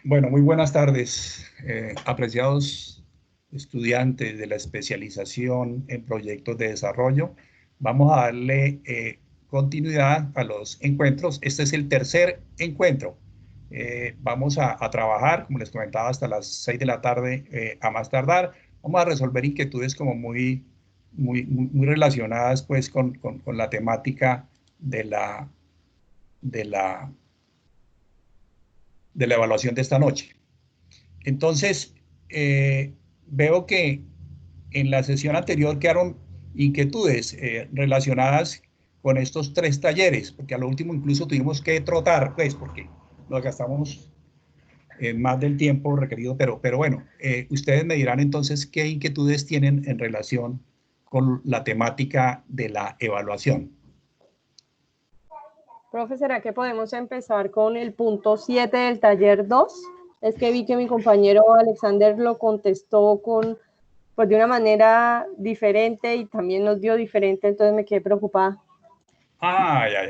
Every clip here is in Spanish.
Bueno, muy buenas tardes, apreciados estudiantes de la especialización en proyectos de desarrollo. Vamos a darle continuidad a los encuentros. Este es el tercer encuentro. Vamos a trabajar, como les comentaba, hasta las 6 de la tarde a más tardar. Vamos a resolver inquietudes como muy relacionadas pues con la temática de de la, de la evaluación de esta noche. Entonces, veo que en la sesión anterior quedaron inquietudes relacionadas con estos tres talleres, porque a lo último incluso tuvimos que trotar, pues, porque nos gastamos más del tiempo requerido, pero bueno, ustedes me dirán entonces qué inquietudes tienen en relación con la temática de la evaluación. Profe, ¿será que podemos empezar con el punto 7 del taller 2? Es que vi que mi compañero Alexander lo contestó pues de una manera diferente y también nos dio diferente, entonces me quedé preocupada.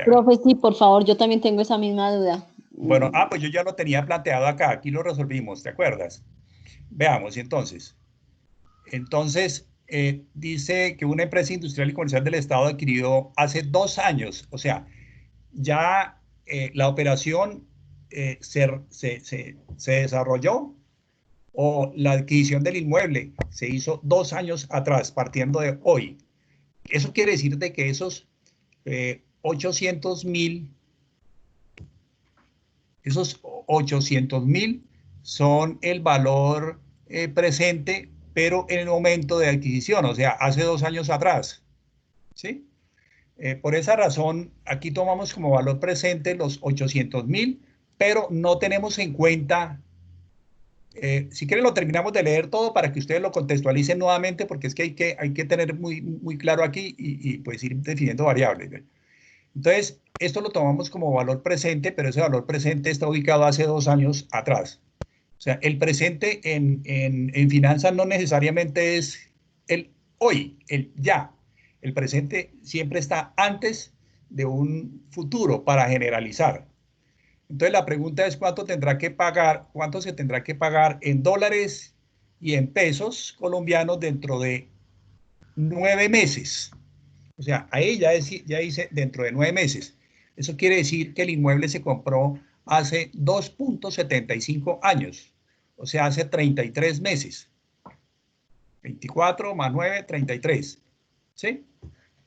Profe, sí, por favor, yo también tengo esa misma duda. Bueno, pues yo ya lo tenía planteado acá, aquí lo resolvimos, ¿te acuerdas? Veamos entonces. Entonces, dice que una empresa industrial y comercial del Estado adquirió hace 2 años, o sea, ya la operación se desarrolló o la adquisición del inmueble se hizo 2 años atrás, partiendo de hoy. Eso quiere decir de que esos 800.000, son el valor presente, pero en el momento de adquisición, o sea, hace 2 años atrás, ¿sí? Por esa razón, aquí tomamos como valor presente los 800.000, pero no tenemos en cuenta, si quieren lo terminamos de leer todo para que ustedes lo contextualicen nuevamente, porque es que hay que tener muy claro aquí y pues ir definiendo variables, ¿verdad? Entonces, esto lo tomamos como valor presente, pero ese valor presente está ubicado hace 2 años atrás. O sea, el presente en finanzas no necesariamente es el hoy, el ya. El presente siempre está antes de un futuro para generalizar. Entonces, la pregunta es cuánto se tendrá que pagar en dólares y en pesos colombianos dentro de 9 meses. O sea, ahí ya dice dentro de 9 meses. Eso quiere decir que el inmueble se compró hace 2.75 años, o sea, hace 33 meses. 24 más 9, 33. ¿Sí?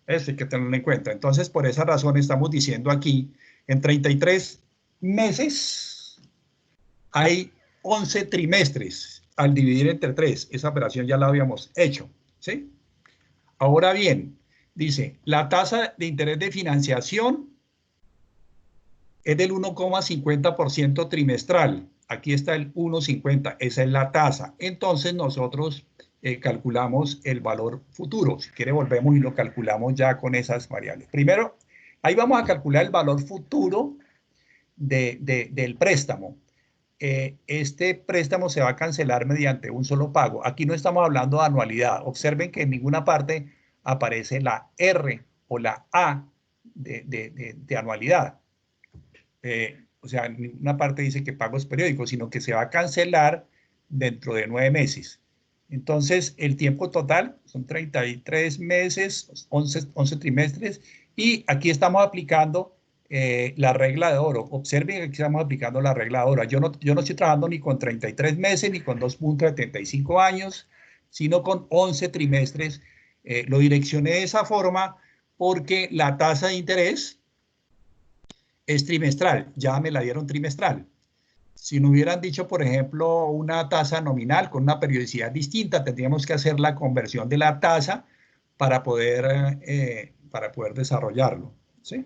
Eso hay que tenerlo en cuenta. Entonces, por esa razón estamos diciendo aquí, en 33 meses hay 11 trimestres al dividir entre 3. Esa operación ya la habíamos hecho. ¿Sí? Ahora bien, dice, la tasa de interés de financiación es del 1,50% trimestral. Aquí está el 1,50, esa es la tasa. Entonces nosotros calculamos el valor futuro. Si quiere volvemos y lo calculamos ya con esas variables. Primero, ahí vamos a calcular el valor futuro del préstamo. Este préstamo se va a cancelar mediante un solo pago. Aquí no estamos hablando de anualidad. Observen que en ninguna parte aparece la R o la A de anualidad. O sea, en ninguna parte dice que pago es periódico, sino que se va a cancelar dentro de 9 meses. Entonces, el tiempo total son 33 meses, 11 trimestres, y aquí estamos aplicando la regla de oro. Observen que aquí estamos aplicando la regla de oro. Yo no estoy trabajando ni con 33 meses, ni con 2.75 años, sino con 11 trimestres. Lo direccioné de esa forma porque la tasa de interés es trimestral, ya me la dieron trimestral. Si no hubieran dicho, por ejemplo, una tasa nominal con una periodicidad distinta, tendríamos que hacer la conversión de la tasa para poder desarrollarlo. ¿Sí?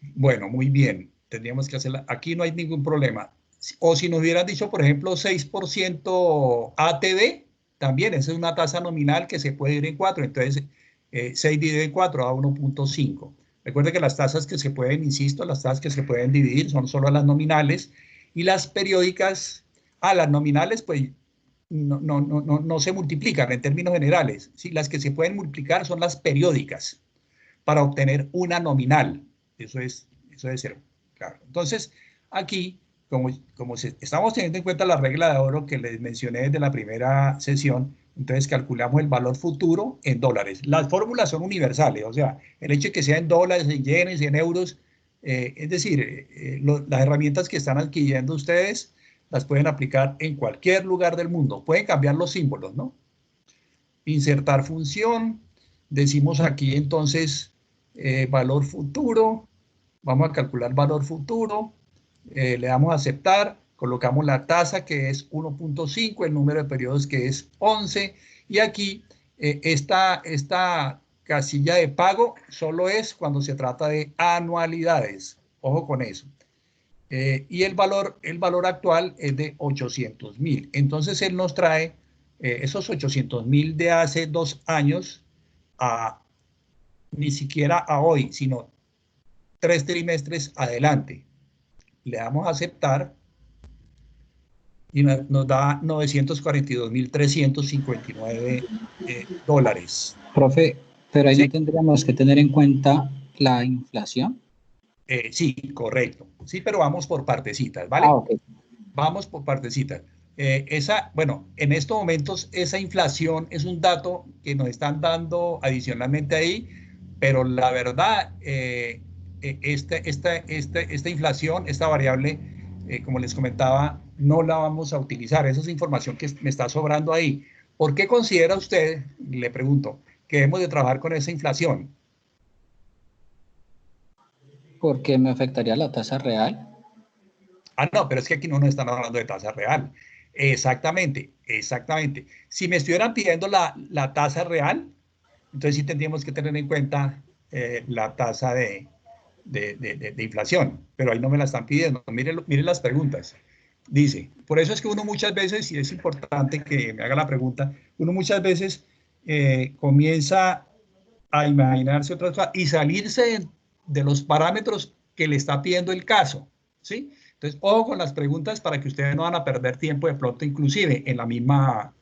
Bueno, muy bien. Tendríamos que hacerla. Aquí no hay ningún problema. O si nos hubieran dicho, por ejemplo, 6% ATV, también esa es una tasa nominal que se puede ir en 4. Entonces, 6 dividido en 4 da 1.5. Recuerde que las tasas que se pueden, insisto, las tasas que se pueden dividir son solo las nominales y las periódicas, las nominales, pues no se multiplican en términos generales. Sí, las que se pueden multiplicar son las periódicas para obtener una nominal. Eso debe ser claro. Entonces, aquí estamos teniendo en cuenta la regla de oro que les mencioné desde la primera sesión, entonces calculamos el valor futuro en dólares. Las fórmulas son universales, o sea, el hecho de que sea en dólares, en yenes, en euros, es decir, las herramientas que están adquiriendo ustedes las pueden aplicar en cualquier lugar del mundo. Pueden cambiar los símbolos, ¿no? Insertar función, decimos aquí entonces valor futuro, vamos a calcular valor futuro, le damos a aceptar, colocamos la tasa que es 1.5, el número de periodos que es 11, y aquí esta casilla de pago solo es cuando se trata de anualidades, ojo con eso. Y el valor actual es de 800.000. Entonces él nos trae esos 800.000 de hace 2 años ni siquiera a hoy, sino 3 trimestres adelante. Le damos a aceptar y nos da 942.359 dólares. Profe, pero ahí ¿Sí? no tendríamos que tener en cuenta la inflación. Sí, correcto. Sí, pero vamos por partecitas, ¿vale? Ok. Vamos por partecitas. Bueno, en estos momentos esa inflación es un dato que nos están dando adicionalmente ahí, pero la verdad, esta inflación, esta variable, como les comentaba, no la vamos a utilizar. Esa es información que me está sobrando ahí. ¿Por qué considera usted, le pregunto, que debemos de trabajar con esa inflación? Porque me afectaría la tasa real. No, pero es que aquí no nos están hablando de tasa real. Exactamente, exactamente. Si me estuvieran pidiendo la tasa real, entonces sí tendríamos que tener en cuenta la tasa de inflación, pero ahí no me la están pidiendo. Mire las preguntas. Dice, por eso es que uno muchas veces, y es importante que me haga la pregunta, uno muchas veces comienza a imaginarse otras cosas y salirse de los parámetros que le está pidiendo el caso, ¿sí? Entonces, ojo con las preguntas para que ustedes no van a perder tiempo de pronto, inclusive en la misma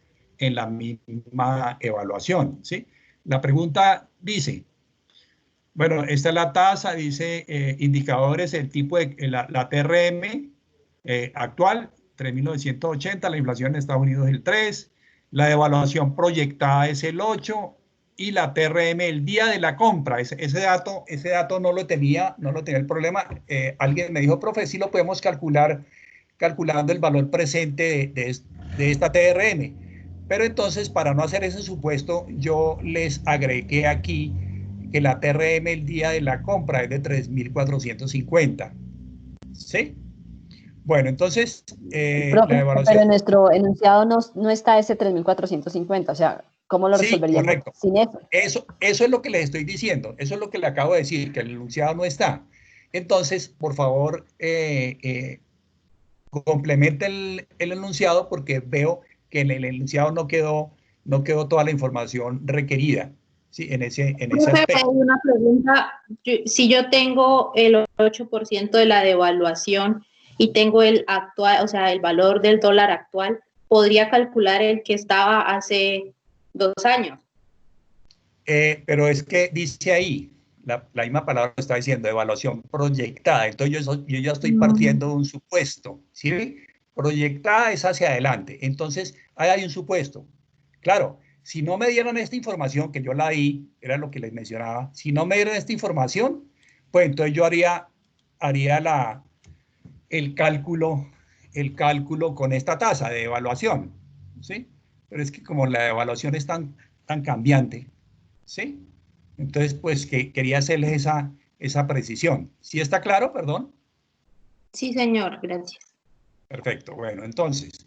evaluación, ¿sí? La pregunta dice, bueno, esta es la tasa, dice indicadores, el tipo de la TRM actual, 3.980, la inflación en Estados Unidos es el 3, la devaluación proyectada es el 8 y la TRM el día de la compra. Ese dato no lo tenía el problema. Alguien me dijo, profe, sí lo podemos calcular calculando el valor presente de esta TRM. Pero entonces, para no hacer ese supuesto, yo les agregué aquí que la TRM el día de la compra es de 3.450. ¿Sí? Bueno, entonces, Profe, la evaluación... pero en nuestro enunciado no está ese 3.450, o sea, ¿cómo lo Sí, resolveríamos correcto. sin eso? Eso es lo que les estoy diciendo, eso es lo que le acabo de decir, que el enunciado no está. Entonces, por favor, complemente el enunciado porque veo que en el enunciado no quedó toda la información requerida, ¿sí? en ese aspecto. Hay una pregunta. Si yo tengo el 8% de la devaluación y tengo el actual, o sea, el valor del dólar actual, ¿podría calcular el que estaba hace 2 años? Pero es que dice ahí, la misma palabra lo está diciendo, evaluación proyectada. Entonces yo ya estoy partiendo de un supuesto, ¿sí? Proyectada es hacia adelante. Entonces ahí hay un supuesto. Claro, si no me dieran esta información, que yo la di, era lo que les mencionaba, si no me dieran esta información, pues entonces yo haría el cálculo con esta tasa de evaluación, ¿sí? Pero es que como la evaluación es tan cambiante, ¿sí? Entonces, pues quería hacerles esa precisión. ¿Sí está claro? Perdón. Sí, señor, gracias. Perfecto. Bueno, entonces,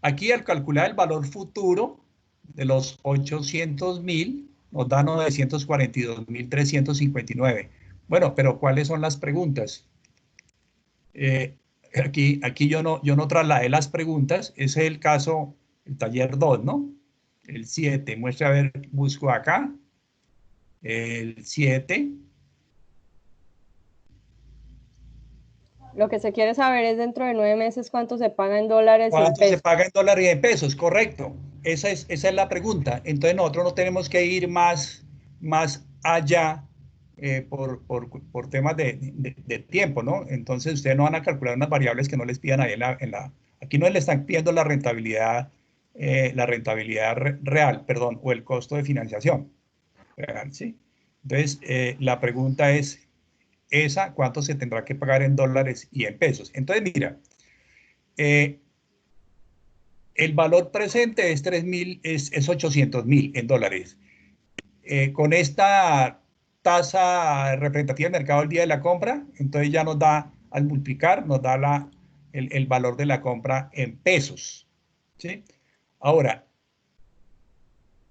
aquí al calcular el valor futuro de los 800.000, nos da 942.359. Bueno, pero ¿cuáles son las preguntas? Aquí yo no trasladé las preguntas. Ese es el caso, el taller 2, ¿no? El 7. Muestra, a ver, busco acá. El 7. Lo que se quiere saber es dentro de 9 meses cuánto se paga en dólares y en ¿Cuánto pesos. se paga en dólares y en pesos? Correcto. Esa es la pregunta. Entonces nosotros no tenemos que ir más allá por temas de tiempo, ¿no? Entonces ustedes no van a calcular unas variables que no les pidan ahí aquí no le están pidiendo la rentabilidad real, perdón, o el costo de financiación real, ¿sí? Entonces, la pregunta es, ¿cuánto se tendrá que pagar en dólares y en pesos? Entonces, mira, el valor presente es 800.000 en dólares. Con esta tasa representativa del mercado al día de la compra, entonces ya nos da, al multiplicar, nos da el valor de la compra en pesos, ¿sí? Ahora,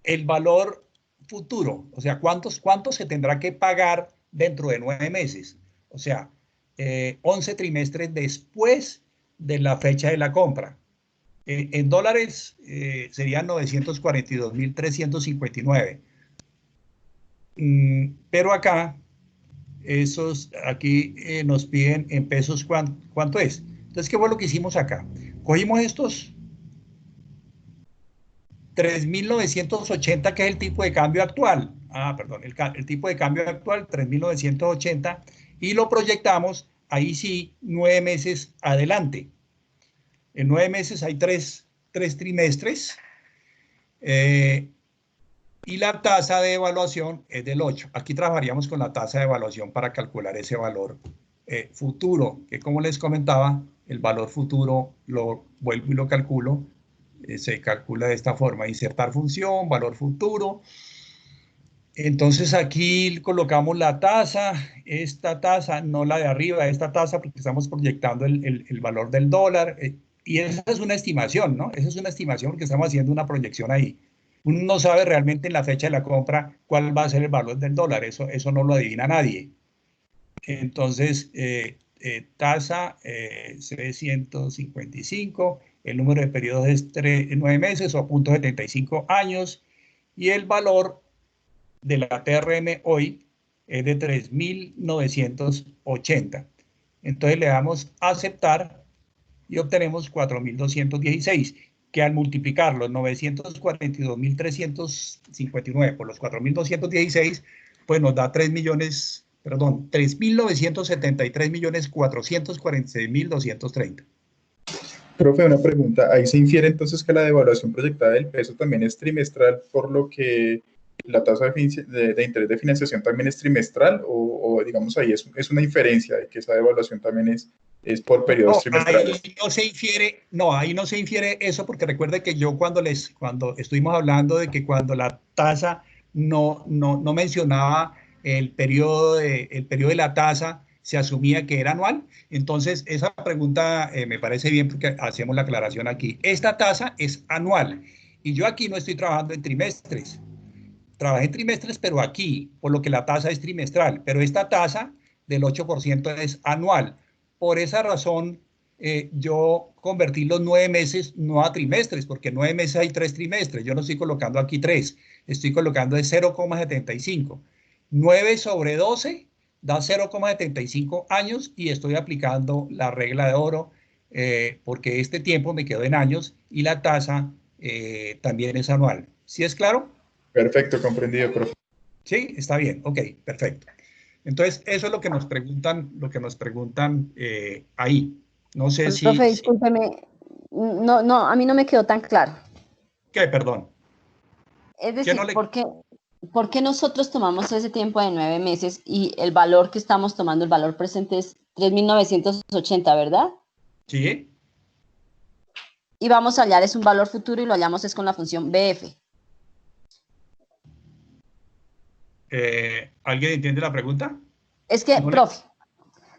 el valor futuro, o sea, ¿cuánto se tendrá que pagar dentro de 9 meses? O sea, 11 trimestres después de la fecha de la compra. En dólares serían 942.359. Pero acá, aquí nos piden en pesos cuánto es. Entonces, ¿qué fue lo que hicimos acá? Cogimos estos 3.980, que es el tipo de cambio actual. Perdón, el tipo de cambio actual, 3.980, y lo proyectamos, ahí sí, 9 meses adelante. En 9 meses hay tres trimestres. Y la tasa de evaluación es del 8. Aquí trabajaríamos con la tasa de evaluación para calcular ese valor futuro, que como les comentaba, el valor futuro lo vuelvo y lo calculo. Se calcula de esta forma: insertar función, valor futuro. Entonces aquí colocamos la tasa, esta tasa, no la de arriba, esta tasa, porque estamos proyectando el valor del dólar. Y esa es una estimación, ¿no? Esa es una estimación porque estamos haciendo una proyección ahí. Uno no sabe realmente en la fecha de la compra cuál va a ser el valor del dólar, eso no lo adivina nadie. Entonces, tasa 355, el número de periodos es 9 meses o 0.75 años, y el valor de la TRM hoy es de 3.980. Entonces le damos a aceptar y obtenemos 4.216, que al multiplicar los 942.359 por los 4.216, pues nos da 3.973.446.230. Profe, una pregunta. Ahí se infiere entonces que la devaluación proyectada del peso también es trimestral, por lo que la tasa de interés de financiación también es trimestral, o digamos ahí es una inferencia de que esa devaluación también es por periodos trimestrales. Ahí no se infiere eso, porque recuerde que yo cuando estuvimos hablando de que cuando la tasa no mencionaba el periodo de la tasa, se asumía que era anual. Entonces, esa pregunta me parece bien porque hacemos la aclaración aquí. Esta tasa es anual y yo aquí no estoy trabajando en trimestres. Trabajé en trimestres, pero aquí, por lo que la tasa es trimestral, pero esta tasa del 8% es anual. Por esa razón, yo convertí los 9 meses no a trimestres, porque 9 meses hay 3 trimestres. Yo no estoy colocando aquí 3, estoy colocando de 0,75. 9 sobre 12 da 0,75 años y estoy aplicando la regla de oro, porque este tiempo me quedó en años y la tasa también es anual. ¿Sí es claro? Perfecto, comprendido, profe. Sí, está bien, ok, perfecto. Entonces, eso es lo que nos preguntan, ahí. No sé si... Profe, discúlpeme, no, a mí no me quedó tan claro. ¿Qué? Perdón. Es decir, ¿por qué nosotros tomamos ese tiempo de 9 meses y el valor que estamos tomando, el valor presente es 3.980, ¿verdad? Sí. Y vamos a hallar es un valor futuro y lo hallamos es con la función BF. ¿Alguien entiende la pregunta? Es que, profe,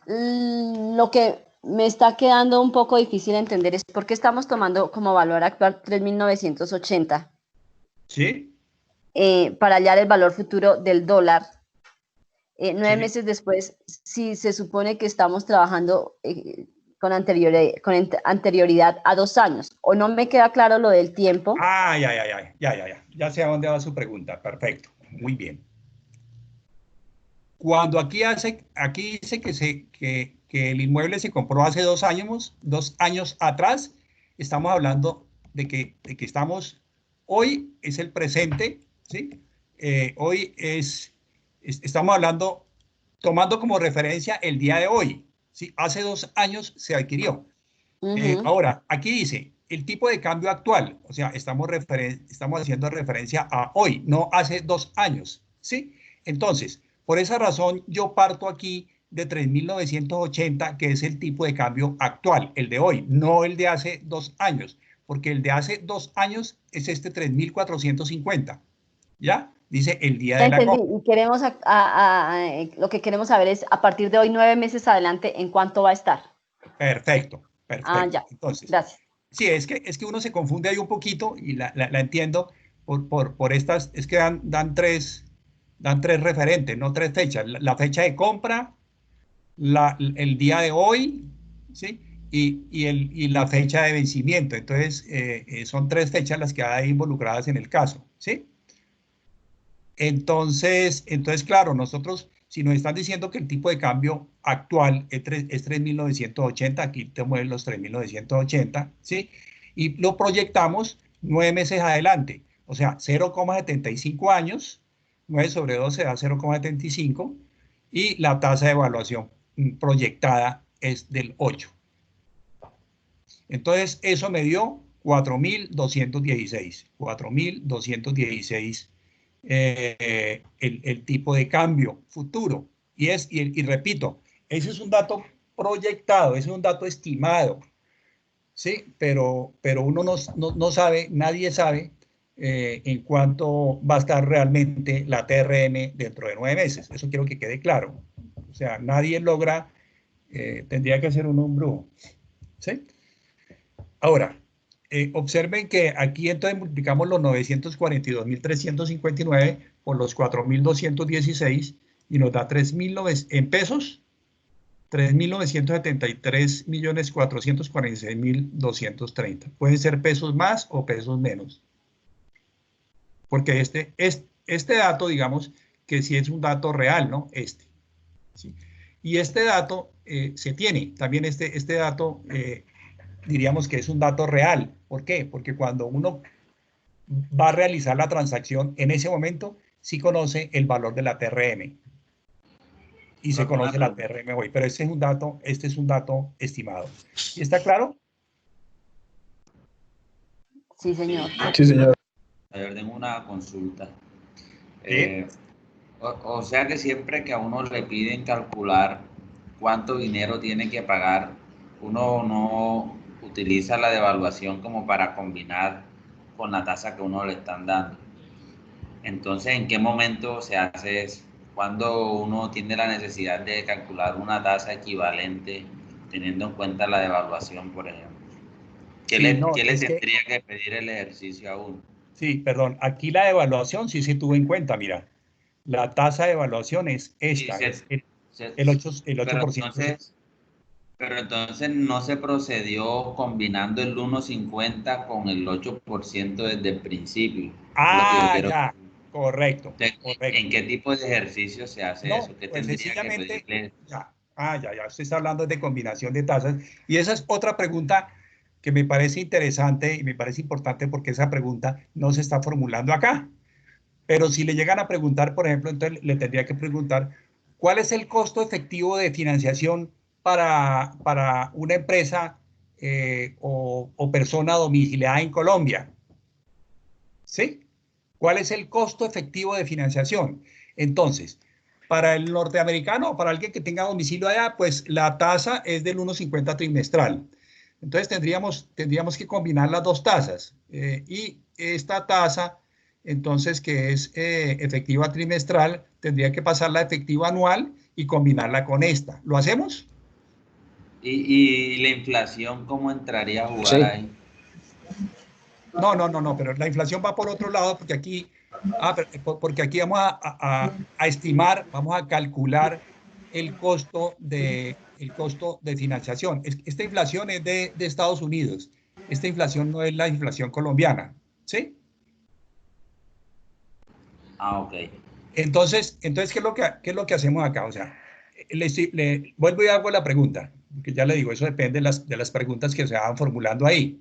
lo que me está quedando un poco difícil entender es por qué estamos tomando como valor actual 3.980. Sí. Para hallar el valor futuro del dólar. 9 sí. meses después, si se supone que estamos trabajando con anterioridad a 2 años, o no me queda claro lo del tiempo. Ya sé a dónde va su pregunta. Perfecto, muy bien. Cuando aquí dice que el inmueble se compró hace 2 años atrás, estamos hablando de que hoy es el presente, ¿sí? Hoy estamos hablando tomando como referencia el día de hoy. ¿Sí? Hace 2 años se adquirió. Ahora, aquí dice, el tipo de cambio actual, o sea, estamos haciendo referencia a hoy, no hace 2 años, ¿sí? Entonces, por esa razón, yo parto aquí de 3.980, que es el tipo de cambio actual, el de hoy, no el de hace 2 años, porque el de hace 2 años es este 3.450, ¿ya? Dice el día de la compra. Y queremos lo que queremos saber es, a partir de hoy, 9 meses adelante, ¿en cuánto va a estar? Perfecto, perfecto. Ah, ya. Entonces, gracias. Sí, es que uno se confunde ahí un poquito y la entiendo por estas, es que dan tres referentes, no 3 fechas. La fecha de compra, el día de hoy, ¿sí? Y la fecha de vencimiento. Entonces, son 3 fechas las que hay involucradas en el caso, ¿sí? Entonces, claro, nosotros, si nos están diciendo que el tipo de cambio actual es 3.980, aquí te mueven los 3.980, ¿sí? Y lo proyectamos 9 meses adelante, o sea, 0,75 años, 9 sobre 12 da 0,75, y la tasa de evaluación proyectada es del 8. Entonces, eso me dio 4.216, 4.216 el tipo de cambio futuro. Y repito, ese es un dato proyectado, ese es un dato estimado, ¿sí? Pero uno no sabe, nadie sabe en cuánto va a estar realmente la TRM dentro de 9 meses. Eso quiero que quede claro. O sea, nadie logra, tendría que ser un brujo, ¿sí? Ahora, observen que aquí entonces multiplicamos los 942.359 por los 4.216 y nos da 3.900 en pesos, 3.973.446.230. Pueden ser pesos más o pesos menos. Porque este dato, digamos, que sí es un dato real, ¿no? ¿Sí? Y este dato se tiene, también este dato diríamos que es un dato real. ¿Por qué? Porque cuando uno va a realizar la transacción, en ese momento sí conoce el valor de la TRM y se conoce la TRM hoy, pero este es un dato estimado. ¿Y está claro? Sí, señor. Sí, señor. Yo tengo una consulta. Sí. O sea que siempre que a uno le piden calcular cuánto dinero tiene que pagar, uno no utiliza la devaluación como para combinar con la tasa que uno le están dando. Entonces, ¿en qué momento se hace eso? Cuando uno tiene la necesidad de calcular una tasa equivalente teniendo en cuenta la devaluación, por ejemplo. ¿Qué Sí, le no, tendría que pedir el ejercicio a uno? Sí, perdón, aquí la evaluación sí se tuvo en cuenta, mira. La tasa de evaluación es esta, Sí, es el 8%. Pero entonces no se procedió combinando el 1.50 con el 8% desde el principio. Es lo que yo quiero. Ya, correcto. ¿En qué tipo de ejercicio se hace No, eso? ¿Qué pues tendría que sencillamente, pedirle? ya, usted está hablando de combinación de tasas. Y esa es otra pregunta que me parece interesante y me parece importante porque esa pregunta no se está formulando acá. Pero si le llegan a preguntar, por ejemplo, entonces le tendría que preguntar, ¿cuál es el costo efectivo de financiación para una empresa o persona domiciliada en Colombia? ¿Sí? ¿Cuál es el costo efectivo de financiación? Entonces, para el norteamericano o para alguien que tenga domicilio allá, pues la tasa es del 1.50 trimestral. Entonces tendríamos que combinar las dos tasas. Y esta tasa, entonces, que es efectiva trimestral, tendría que pasarla a efectiva anual y combinarla con esta. ¿Lo hacemos? ¿Y la inflación cómo entraría a jugar Sí. ahí? No, pero la inflación va por otro lado porque aquí, porque aquí vamos a estimar, vamos a calcular el costo de financiación. Esta inflación es de Estados Unidos. Esta inflación no es la inflación colombiana, ¿sí? Ok. Entonces, ¿qué es lo que hacemos acá? O sea, vuelvo y hago la pregunta, porque ya le digo, eso depende de las preguntas que se van formulando ahí.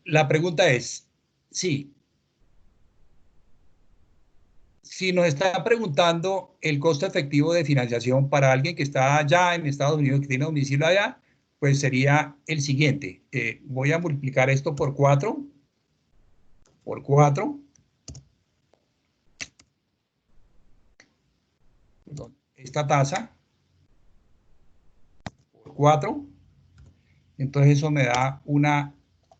La pregunta es, si si nos está preguntando el costo efectivo de financiación para alguien que está allá en Estados Unidos, que tiene domicilio allá, pues sería el siguiente. Voy a multiplicar esto por 4. Por 4. Esta tasa. Por 4. Entonces eso me da una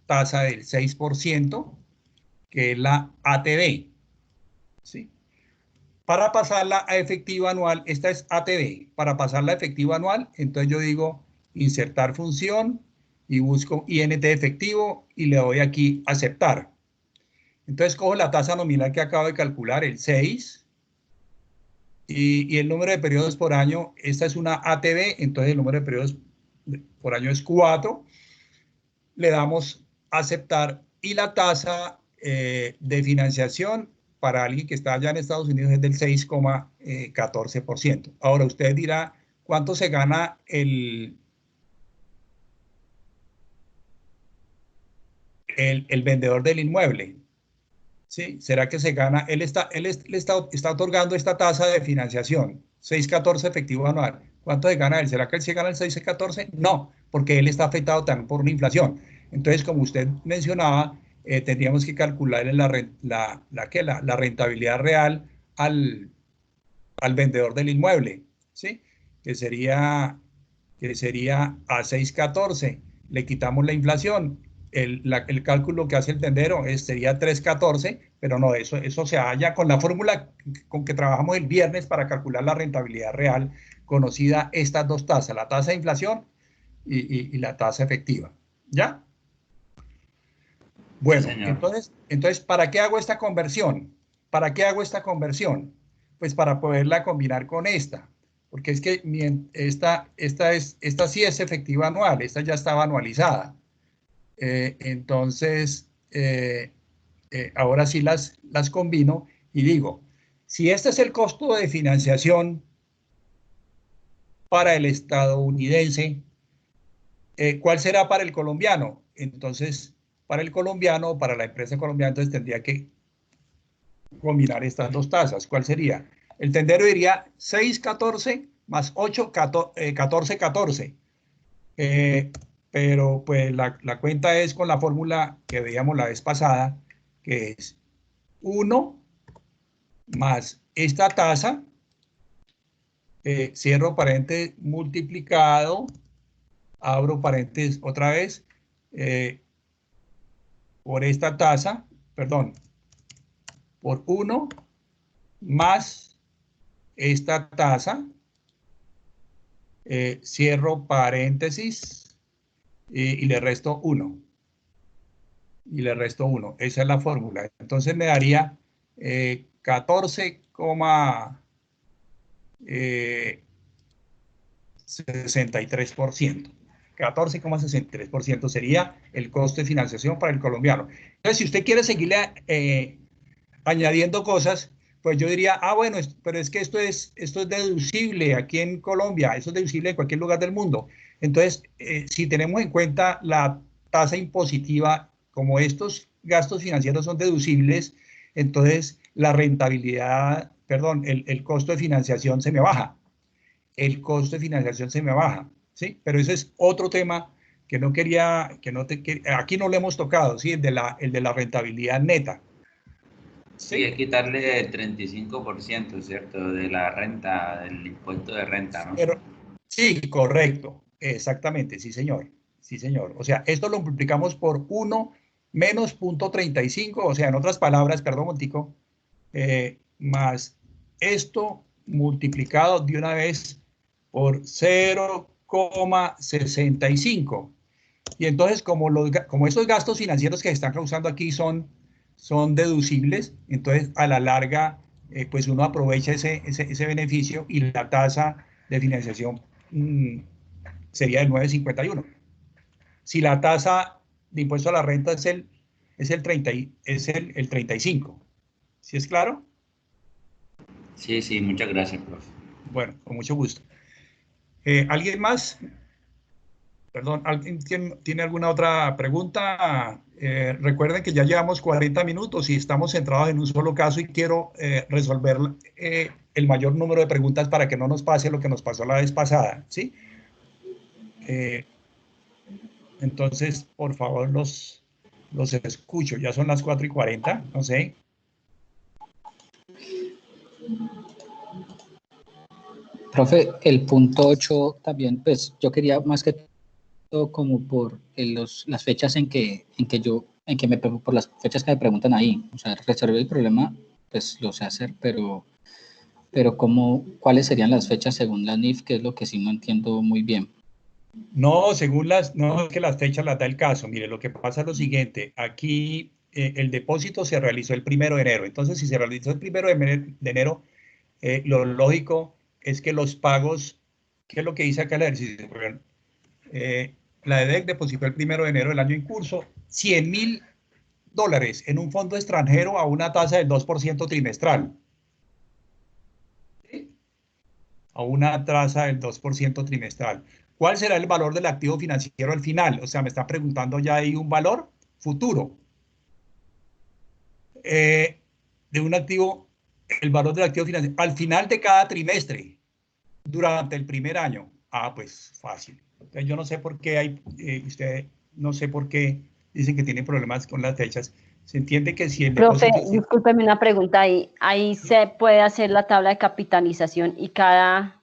tasa del 6%, que es la ATB. ¿Sí? Para pasarla a efectivo anual, esta es ATB. Para pasarla a efectivo anual, entonces yo digo insertar función y busco INT efectivo y le doy aquí aceptar. Entonces cojo la tasa nominal que acabo de calcular, el 6, y el número de periodos por año, esta es una ATB, entonces el número de periodos por año es 4. Le damos aceptar y la tasa de financiación para alguien que está allá en Estados Unidos es del 6,14%. Ahora usted dirá, ¿cuánto se gana el vendedor del inmueble? ¿Sí? ¿Será que se gana? Él está otorgando esta tasa de financiación, 6,14 efectivo anual. ¿Cuánto se gana él? ¿Será que él se gana el 6,14? No, porque él está afectado también por una inflación. Entonces, como usted mencionaba, tendríamos que calcular la rentabilidad real al vendedor del inmueble, ¿sí? Que sería a 6,14. Le quitamos la inflación. El cálculo que hace el tendero sería 3,14, pero no, eso se halla con la fórmula con que trabajamos el viernes para calcular la rentabilidad real, conocida estas dos tasas, la tasa de inflación y la tasa efectiva. ¿Ya? Bueno, sí, entonces, ¿para qué hago esta conversión? ¿Para qué hago esta conversión? Pues para poderla combinar con esta, porque es que esta sí es efectiva anual, esta ya estaba anualizada. Entonces, ahora sí las combino y digo, si este es el costo de financiación para el estadounidense, ¿cuál será para el colombiano? Entonces, para el colombiano, para la empresa colombiana, entonces tendría que combinar estas dos tasas. ¿Cuál sería? El tendero diría 6,14 más 8, 14,14. Pero pues la cuenta es con la fórmula que veíamos la vez pasada, que es 1 más esta tasa, cierro paréntesis, multiplicado, abro paréntesis otra vez, por esta tasa, perdón, por 1 más esta tasa, cierro paréntesis y le resto 1. Y le resto 1. Esa es la fórmula. Entonces me daría 14,63%. 14,63% sería el costo de financiación para el colombiano. Entonces, si usted quiere seguirle añadiendo cosas, pues yo diría, bueno, pero es que esto es deducible aquí en Colombia, eso es deducible en cualquier lugar del mundo. Entonces, si tenemos en cuenta la tasa impositiva, como estos gastos financieros son deducibles, entonces la rentabilidad, perdón, el costo de financiación se me baja. El costo de financiación se me baja, ¿sí? Pero ese es otro tema que no quería, aquí no lo hemos tocado, ¿sí? El de la rentabilidad neta. Sí, es quitarle el 35%, ¿cierto? De la renta, del impuesto de renta, ¿no? Pero, sí, correcto, exactamente, sí, señor. Sí, señor. O sea, esto lo multiplicamos por 1 menos 0.35, o sea, en otras palabras, perdón, Montico, más esto multiplicado de una vez por 0,65. Y entonces, como estos gastos financieros que se están causando aquí son deducibles, entonces a la larga, pues uno aprovecha ese beneficio y la tasa de financiación sería del 9,51. Si la tasa de impuesto a la renta es el 35. ¿Sí es claro? Sí, muchas gracias, profe. Bueno, con mucho gusto. ¿Alguien más? Perdón, ¿alguien tiene alguna otra pregunta? Recuerden que ya llevamos 40 minutos y estamos centrados en un solo caso y quiero resolver el mayor número de preguntas para que no nos pase lo que nos pasó la vez pasada, ¿sí? Entonces, por favor, los escucho. Ya son las 4:40, no sé. Profe, el punto 8 también, pues yo quería más que todo como por las fechas por las fechas que me preguntan ahí. O sea, resolver el problema, pues lo sé hacer, pero ¿cuáles serían las fechas según la NIF? Que es lo que sí no entiendo muy bien. No, no es que las fechas las da el caso. Mire, lo que pasa es lo siguiente. Aquí el depósito se realizó el 1 de enero. Entonces, si se realizó el 1 de enero, lo lógico es que los pagos, ¿qué es lo que dice acá el ejercicio? La EDEC depositó el 1 de enero del año en curso $100,000 en un fondo extranjero a una tasa del 2% trimestral. ¿Sí? A una tasa del 2% trimestral. ¿Cuál será el valor del activo financiero al final? O sea, me está preguntando ya ahí un valor futuro. De un activo, el valor del activo financiero al final de cada trimestre, durante el primer año. Ah, pues fácil. Entonces, yo no sé por qué no sé por qué dicen que tienen problemas con las fechas. Se entiende que si el Profe, depósito... discúlpeme una pregunta ahí. Ahí se puede hacer la tabla de capitalización y cada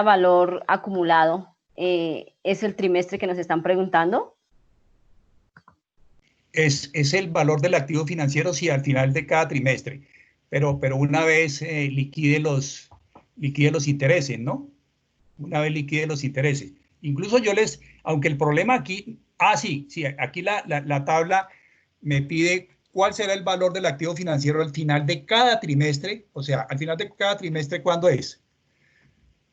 valor acumulado es el trimestre que nos están preguntando. Es el valor del activo financiero, sí, al final de cada trimestre. Pero una vez liquide los intereses, ¿no? Una vez liquide los intereses. Incluso aunque el problema aquí, sí, aquí la tabla me pide cuál será el valor del activo financiero al final de cada trimestre, o sea, al final de cada trimestre, ¿cuándo es?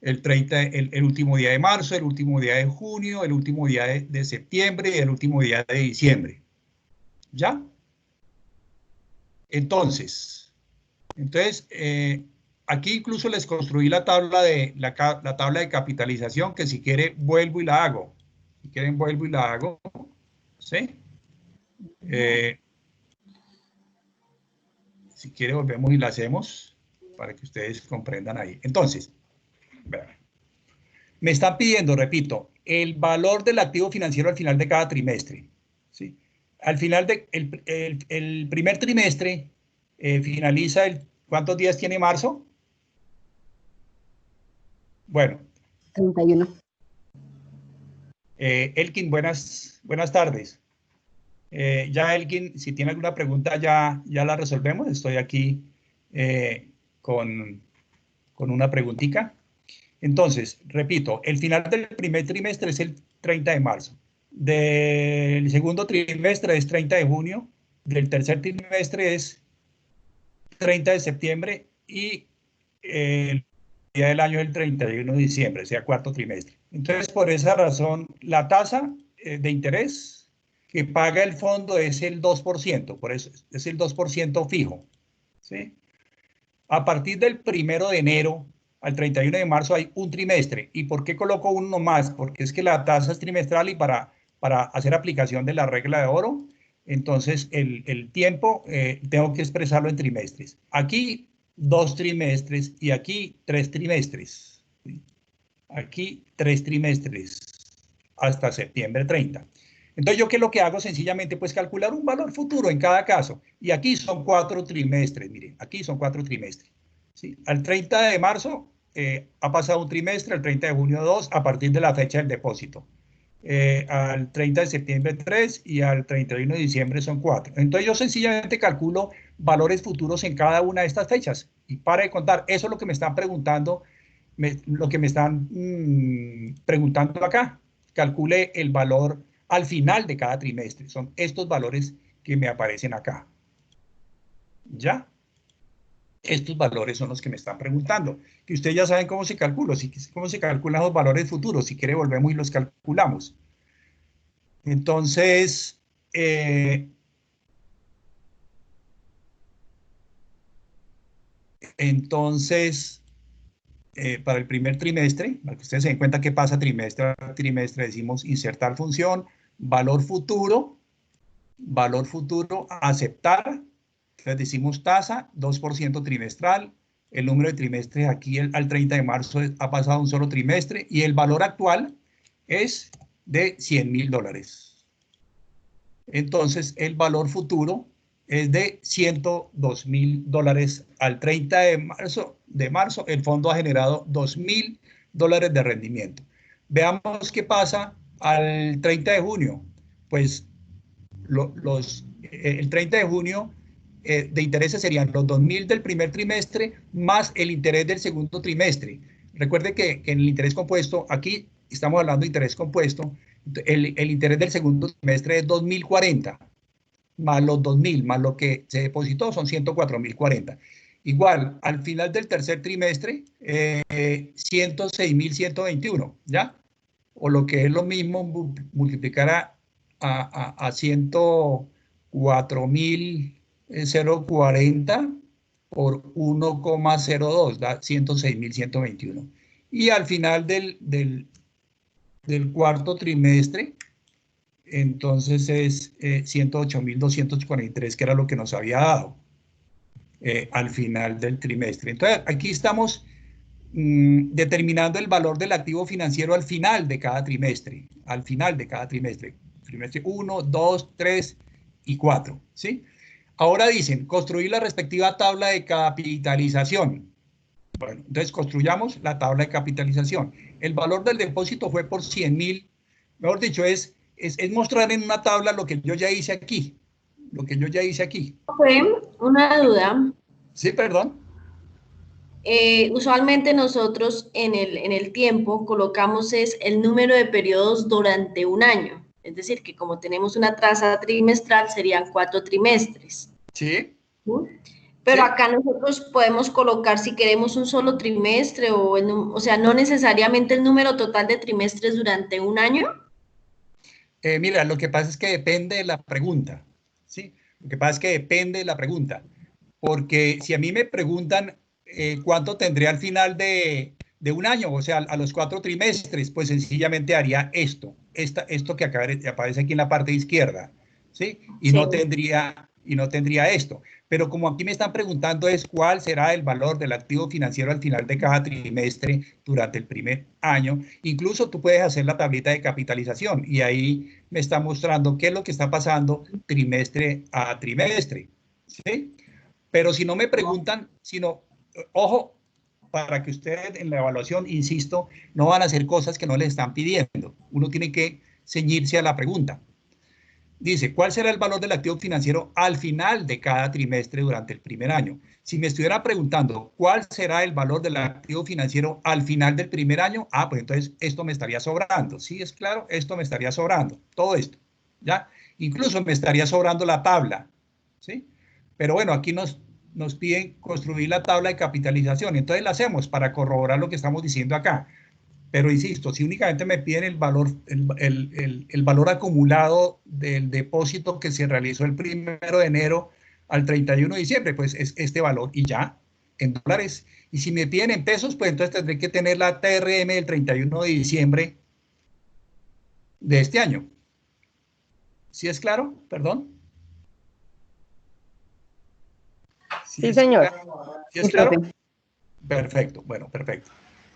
El último día de marzo, el último día de junio, el último día de septiembre y el último día de diciembre. ¿Ya? Entonces aquí incluso les construí la tabla de capitalización, que si quiere vuelvo y la hago. Si quieren vuelvo y la hago. ¿Sí? Si quiere volvemos y la hacemos para que ustedes comprendan ahí. Entonces, vean. Me están pidiendo, repito, el valor del activo financiero al final de cada trimestre. ¿Sí? Al final el primer trimestre finaliza ¿cuántos días tiene marzo? Bueno. 31. Elkin, buenas tardes. Ya Elkin, si tiene alguna pregunta ya la resolvemos. Estoy aquí con una preguntita. Entonces, repito, el final del primer trimestre es el 30 de marzo. Del segundo trimestre es 30 de junio. Del tercer trimestre es 30 de septiembre y el día del año es el 31 de diciembre, o sea, cuarto trimestre. Entonces, por esa razón, la tasa de interés que paga el fondo es el 2%, por eso es el 2% fijo. ¿Sí? A partir del 1 de enero al 31 de marzo hay un trimestre. ¿Y por qué coloco uno más? Porque es que la tasa es trimestral y para hacer aplicación de la regla de oro, entonces el tiempo tengo que expresarlo en trimestres. Aquí 2 trimestres y aquí 3 trimestres. Aquí 3 trimestres hasta septiembre 30. Entonces, ¿yo qué es lo que hago? Sencillamente, pues calcular un valor futuro en cada caso. Y aquí son 4 trimestres, miren, aquí son 4 trimestres. ¿Sí? Al 30 de marzo ha pasado un trimestre, al 30 de junio 2, a partir de la fecha del depósito. Al 30 de septiembre 3 y al 31 de diciembre son 4. Entonces, yo sencillamente calculo valores futuros en cada una de estas fechas. Y para de contar, eso es lo que me están preguntando, preguntando acá. Calcule el valor al final de cada trimestre. Son estos valores que me aparecen acá. ¿Ya? Estos valores son los que me están preguntando. Que ustedes ya saben cómo se calculan, cómo se calculan los valores futuros. Si quiere, volvemos y los calculamos. Entonces, para el primer trimestre, para que ustedes se den cuenta qué pasa trimestre a trimestre, decimos insertar función, valor futuro, aceptar, entonces decimos tasa, 2% trimestral, el número de trimestres aquí al 30 de marzo ha pasado un solo trimestre y el valor actual es de $100.000. Entonces el valor futuro es de $102.000 al 30 de marzo. El fondo ha generado $2.000 de rendimiento. Veamos qué pasa al 30 de junio. Pues el 30 de junio de intereses serían los 2.000 del primer trimestre más el interés del segundo trimestre. Recuerde que en el interés compuesto, aquí estamos hablando de interés compuesto, el interés del segundo trimestre es 2.040, más los 2.000, más lo que se depositó son 104.040. Igual, al final del tercer trimestre, 106.121, ¿ya? O lo que es lo mismo, multiplicar a 104.040 por 1,02, da 106.121. Y al final del cuarto trimestre, entonces es 108.243, que era lo que nos había dado al final del trimestre. Entonces, aquí estamos determinando el valor del activo financiero al final de cada trimestre. Al final de cada trimestre. Trimestre 1, 2, 3 y 4. ¿Sí? Ahora dicen, construir la respectiva tabla de capitalización. Bueno, entonces construyamos la tabla de capitalización. El valor del depósito fue por 100.000. Mejor dicho, es mostrar en una tabla lo que yo ya hice aquí. Lo que yo ya hice aquí. Una duda. Sí, perdón. Usualmente nosotros en el tiempo colocamos el número de periodos durante un año. Es decir, que como tenemos una tasa trimestral, serían 4 trimestres. Sí. ¿Sí? Pero sí. acá nosotros podemos colocar si queremos un solo trimestre o sea, no necesariamente el número total de trimestres durante un año. Mira, lo que pasa es que depende de la pregunta, ¿sí? Lo que pasa es que depende de la pregunta, porque si a mí me preguntan cuánto tendré al final de un año, o sea, a los 4 trimestres, pues sencillamente haría esto que aparece aquí en la parte izquierda, ¿sí? Y Sí. no tendría esto. Pero como aquí me están preguntando es cuál será el valor del activo financiero al final de cada trimestre durante el primer año, incluso tú puedes hacer la tablita de capitalización y ahí me está mostrando qué es lo que está pasando trimestre a trimestre, ¿sí? Pero si no me preguntan, ojo, para que ustedes en la evaluación, insisto, no van a hacer cosas que no les están pidiendo. Uno tiene que ceñirse a la pregunta. Dice, ¿cuál será el valor del activo financiero al final de cada trimestre durante el primer año? Si me estuviera preguntando, ¿cuál será el valor del activo financiero al final del primer año? Ah, pues entonces esto me estaría sobrando. Sí, es claro, esto me estaría sobrando. Todo esto, ¿ya? Incluso me estaría sobrando la tabla, ¿sí? Pero bueno, aquí nos piden construir la tabla de capitalización. Entonces la hacemos para corroborar lo que estamos diciendo acá. Pero insisto, si únicamente me piden el valor acumulado del depósito que se realizó el 1 de enero al 31 de diciembre, pues es este valor y ya, en dólares. Y si me piden en pesos, pues entonces tendré que tener la TRM del 31 de diciembre de este año. ¿Sí es claro? Perdón. Sí, señor. ¿Sí es claro? Perfecto, bueno, perfecto.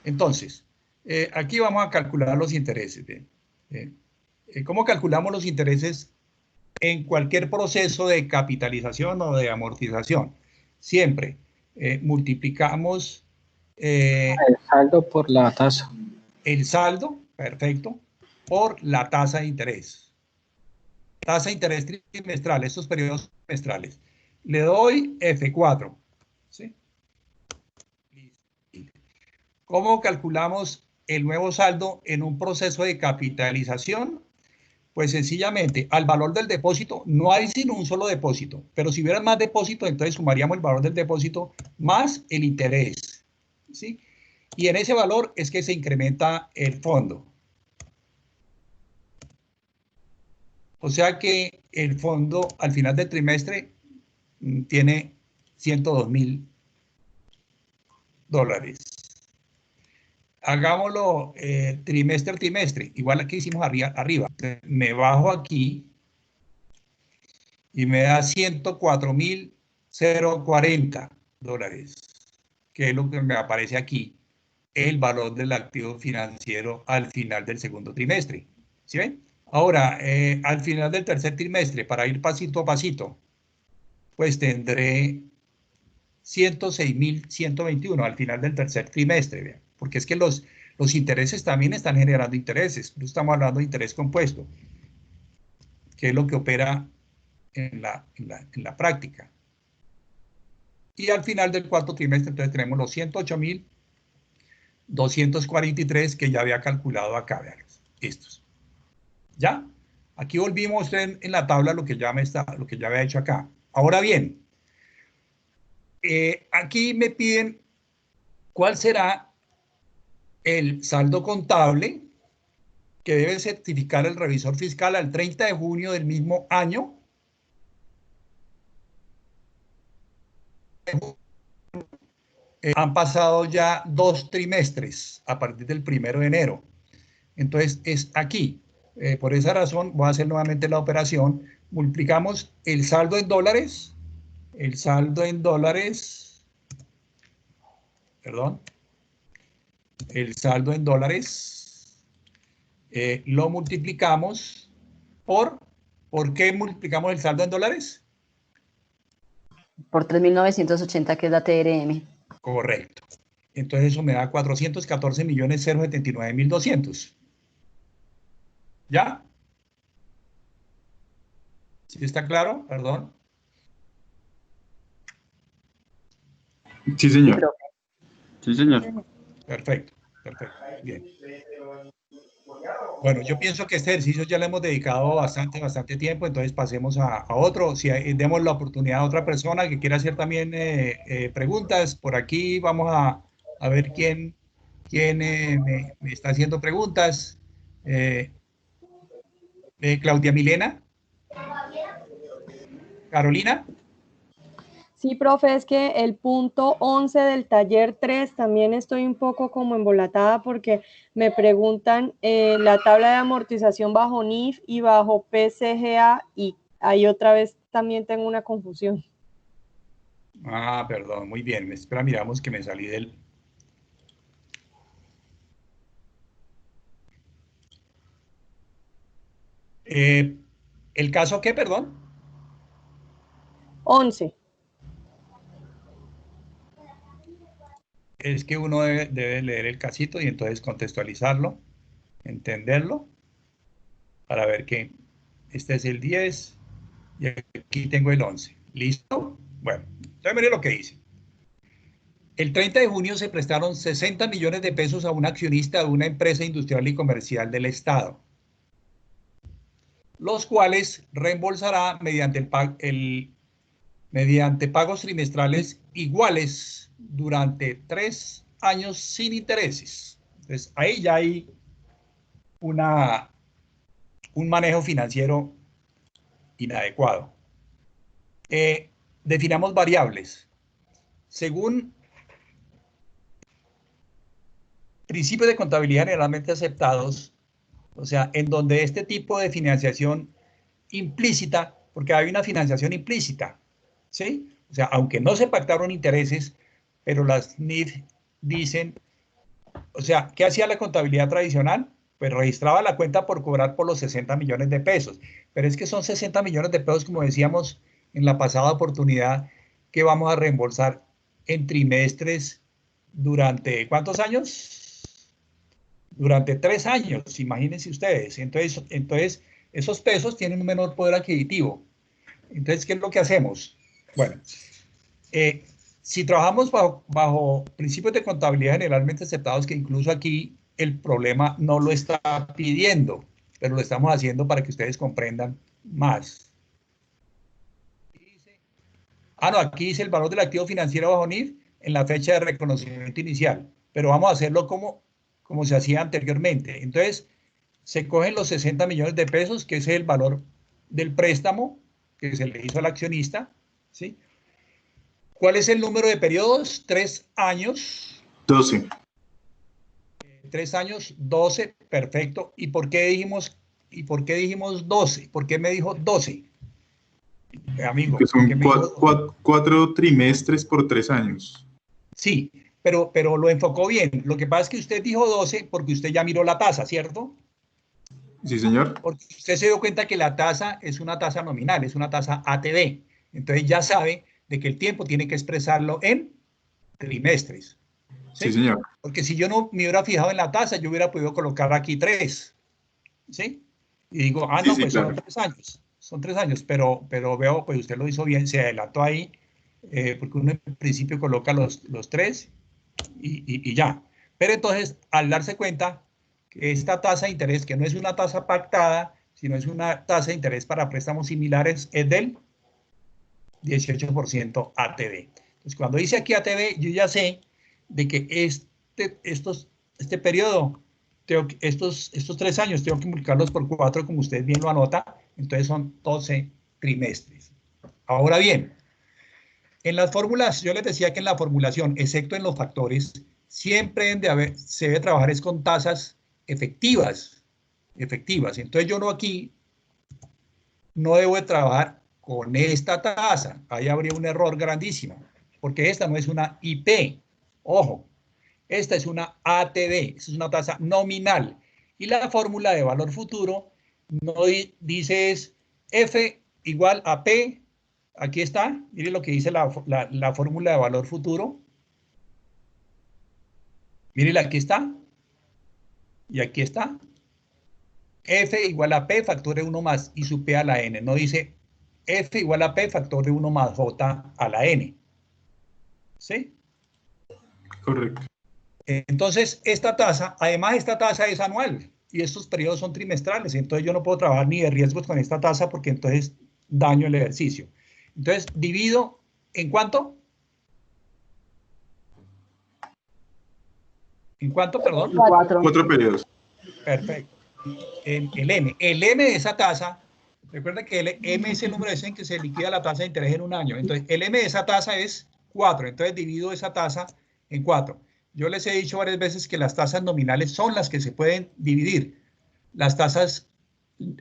Entonces, aquí vamos a calcular los intereses. ¿Cómo calculamos los intereses en cualquier proceso de capitalización o de amortización? Siempre multiplicamos el saldo por la tasa. El saldo, perfecto, por la tasa de interés. Tasa de interés trimestral, estos periodos trimestrales. Le doy F4. ¿Sí? ¿Cómo calculamos el nuevo saldo en un proceso de capitalización? Pues sencillamente, al valor del depósito, no hay sino un solo depósito, pero si hubiera más depósito, entonces sumaríamos el valor del depósito más el interés, ¿sí? Y en ese valor es que se incrementa el fondo. O sea que el fondo al final del trimestre tiene $102.000. hagámoslo trimestre a trimestre. Igual aquí hicimos arriba. Me bajo aquí y me da $104.040, que es lo que me aparece aquí, el valor del activo financiero al final del segundo trimestre. ¿Sí ven? Ahora, al final del tercer trimestre, para ir pasito a pasito, pues tendré 106.121 al final del tercer trimestre, ¿vean? Porque es que los intereses también están generando intereses. No estamos hablando de interés compuesto, que es lo que opera en la práctica. Y al final del cuarto trimestre, entonces tenemos los 108.243 que ya había calculado acá, vean, estos. ¿Ya? Aquí volvimos en la tabla lo que ya había hecho acá. Ahora bien, aquí me piden cuál será el saldo contable que debe certificar el revisor fiscal al 30 de junio del mismo año. Han pasado ya 2 trimestres a partir del 1 de enero. Entonces es aquí. Por esa razón voy a hacer nuevamente la operación. Multiplicamos el saldo en dólares. El saldo en dólares. Perdón. El saldo en dólares. Lo multiplicamos por... ¿Por qué multiplicamos el saldo en dólares? Por 3.980, que es la TRM. Correcto. Entonces eso me da 414.079.200. ¿Ya? ¿Sí está claro? Perdón. Sí, señor. Sí, señor. Perfecto, perfecto. Bien. Bueno, yo pienso que este ejercicio ya le hemos dedicado bastante tiempo, entonces pasemos a otro. Si demos la oportunidad a otra persona que quiera hacer también preguntas, por aquí vamos a ver quién me está haciendo preguntas. Claudia Milena. Carolina. Sí, profe, es que el punto 11 del taller 3 también estoy un poco como embolatada porque me preguntan la tabla de amortización bajo NIF y bajo PCGA y ahí otra vez también tengo una confusión. Ah, perdón, muy bien. Espera, miramos que me salí del... ¿El caso qué, perdón? 11. Es que uno debe leer el casito y entonces contextualizarlo, entenderlo, para ver que este es el 10 y aquí tengo el 11. ¿Listo? Bueno, entonces miren lo que dice. El 30 de junio se prestaron 60 millones de pesos a un accionista de una empresa industrial y comercial del Estado, los cuales reembolsará mediante mediante pagos trimestrales iguales durante 3 años sin intereses. Entonces, ahí ya hay un manejo financiero inadecuado. Definamos variables. Según principios de contabilidad generalmente aceptados, o sea, en donde este tipo de financiación implícita, porque hay una financiación implícita, ¿sí? O sea, aunque no se pactaron intereses, pero las NIF dicen, o sea, ¿qué hacía la contabilidad tradicional? Pues registraba la cuenta por cobrar por los 60 millones de pesos. Pero es que son 60 millones de pesos, como decíamos en la pasada oportunidad, que vamos a reembolsar en trimestres durante, ¿cuántos años? Durante 3 años, imagínense ustedes. Entonces, esos pesos tienen un menor poder adquisitivo. Entonces, ¿qué es lo que hacemos? Bueno, si trabajamos bajo principios de contabilidad generalmente aceptados, que incluso aquí el problema no lo está pidiendo, pero lo estamos haciendo para que ustedes comprendan más. No, aquí dice el valor del activo financiero bajo NIF en la fecha de reconocimiento inicial, pero vamos a hacerlo como se hacía anteriormente. Entonces, se cogen los 60 millones de pesos, que es el valor del préstamo que se le hizo al accionista, ¿sí? ¿Cuál es el número de periodos? 3 años. 12. 3 años, 12, perfecto. ¿Y por qué dijimos 12? ¿Por qué me dijo 12? Amigo. Que son 4 trimestres por 3 años. Sí, pero lo enfocó bien. Lo que pasa es que usted dijo 12 porque usted ya miró la tasa, ¿cierto? Sí, señor. Porque usted se dio cuenta que la tasa es una tasa nominal, es una tasa ATD. Entonces ya sabe de que el tiempo tiene que expresarlo en trimestres. Sí, señor. Porque si yo no me hubiera fijado en la tasa, yo hubiera podido colocar aquí 3. ¿Sí? Y digo, Sí, no, sí, pues claro. son 3 años. Son 3 años, pero veo, pues usted lo hizo bien, se adelantó ahí, porque uno en principio coloca los 3 y ya. Pero entonces, al darse cuenta que esta tasa de interés, que no es una tasa pactada, sino es una tasa de interés para préstamos similares, es del 18% ATV. Entonces, cuando dice aquí ATV, yo ya sé de que este periodo, estos 3 años, tengo que multiplicarlos por 4, como usted bien lo anota, entonces son 12 trimestres. Ahora bien, en las fórmulas, yo les decía que en la formulación, excepto en los factores, siempre se debe trabajar es con tasas efectivas. Entonces yo no debo de trabajar con esta tasa. Ahí habría un error grandísimo, porque esta no es una IP. Ojo, esta es una ATD, es una tasa nominal. Y la fórmula de valor futuro no dice es F igual a P. Aquí está, mire lo que dice la fórmula de valor futuro. Mírela, aquí está. Y aquí está. F igual a P factor de 1 más y su P a la N. No dice F igual a P factor de 1 más J a la N. ¿Sí? Correcto. Entonces, además esta tasa es anual y estos periodos son trimestrales. Entonces, yo no puedo trabajar ni de riesgos con esta tasa porque entonces daño el ejercicio. Entonces, divido, ¿en cuánto? ¿En cuánto, perdón? 4 periodos. Perfecto. En el M. El M de esa tasa, recuerda que el M es el número de veces en que se liquida la tasa de interés en un año. Entonces, el M de esa tasa es 4. Entonces, divido esa tasa en 4. Yo les he dicho varias veces que las tasas nominales son las que se pueden dividir. Las tasas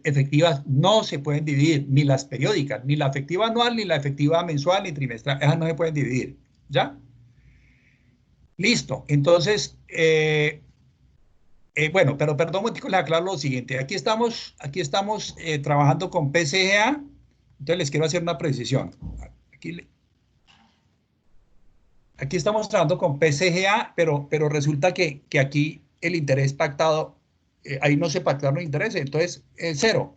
efectivas no se pueden dividir, ni las periódicas, ni la efectiva anual, ni la efectiva mensual, ni trimestral. Esas no se pueden dividir. ¿Ya? Listo. Entonces, bueno, pero perdón, les aclaro lo siguiente. Aquí estamos trabajando con PCGA. Entonces les quiero hacer una precisión. Aquí estamos trabajando con PCGA, pero resulta que aquí el interés pactado, ahí no se pactaron los intereses, entonces es 0.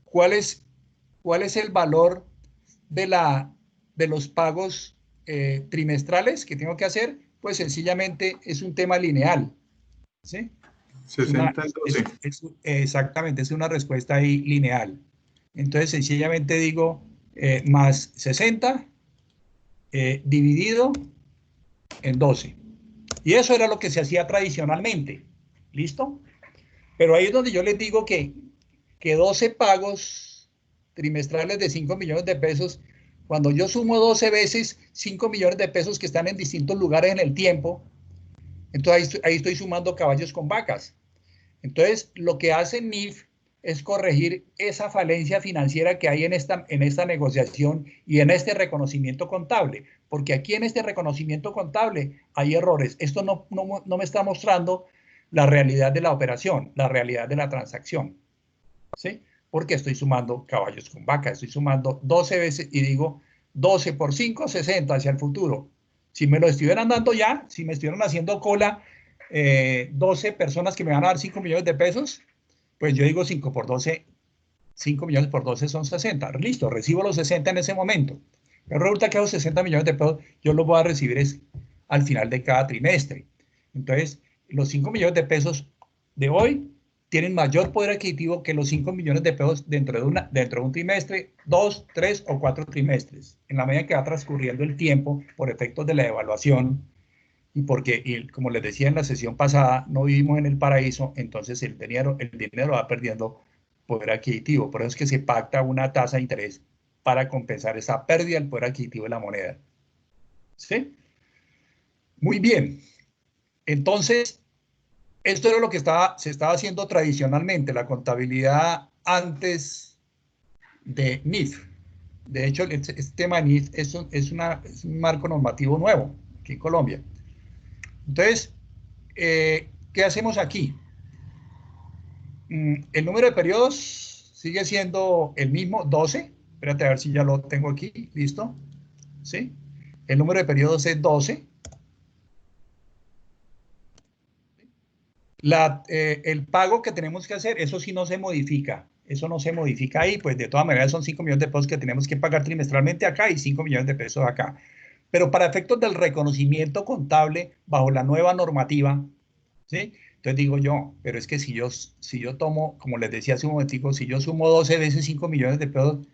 ¿Cuál es el valor de los pagos trimestrales que tengo que hacer? Pues sencillamente es un tema lineal. ¿Sí? 60 en 12. Exactamente, es una respuesta ahí lineal. Entonces, sencillamente digo más 60 dividido en 12. Y eso era lo que se hacía tradicionalmente. ¿Listo? Pero ahí es donde yo les digo que 12 pagos trimestrales de 5 millones de pesos, cuando yo sumo 12 veces 5 millones de pesos que están en distintos lugares en el tiempo, entonces ahí estoy sumando caballos con vacas. Entonces, lo que hace NIF es corregir esa falencia financiera que hay en esta negociación y en este reconocimiento contable, porque aquí en este reconocimiento contable hay errores. Esto no me está mostrando la realidad de la operación, la realidad de la transacción, ¿sí? Porque estoy sumando caballos con vacas, estoy sumando 12 veces y digo 12 por 5, 60 hacia el futuro. Si me lo estuvieran dando ya, si me estuvieran haciendo cola 12 personas que me van a dar 5 millones de pesos, pues yo digo 5 por 12, 5 millones por 12 son 60. Listo, recibo los 60 en ese momento. Pero resulta que esos 60 millones de pesos yo los voy a recibir al final de cada trimestre. Entonces, los 5 millones de pesos de hoy tienen mayor poder adquisitivo que los 5 millones de pesos dentro de un trimestre, 2, 3 o 4 trimestres, en la medida que va transcurriendo el tiempo por efectos de la devaluación y porque, como les decía en la sesión pasada, no vivimos en el paraíso, entonces el dinero va perdiendo poder adquisitivo. Por eso es que se pacta una tasa de interés para compensar esa pérdida del poder adquisitivo de la moneda. ¿Sí? Muy bien. Entonces, esto era lo que se estaba haciendo tradicionalmente, la contabilidad antes de NIF. De hecho, este tema de NIF es un marco normativo nuevo aquí en Colombia. Entonces, ¿qué hacemos aquí? El número de periodos sigue siendo el mismo, 12. Espérate a ver si ya lo tengo aquí, listo. ¿Sí? El número de periodos es 12. El pago que tenemos que hacer, eso sí no se modifica. Eso no se modifica ahí, pues de todas maneras son 5 millones de pesos que tenemos que pagar trimestralmente acá y 5 millones de pesos acá. Pero para efectos del reconocimiento contable bajo la nueva normativa, ¿sí? Entonces digo yo, pero es que si yo tomo, como les decía hace un momentico, si yo sumo 12 veces 5 millones de pesos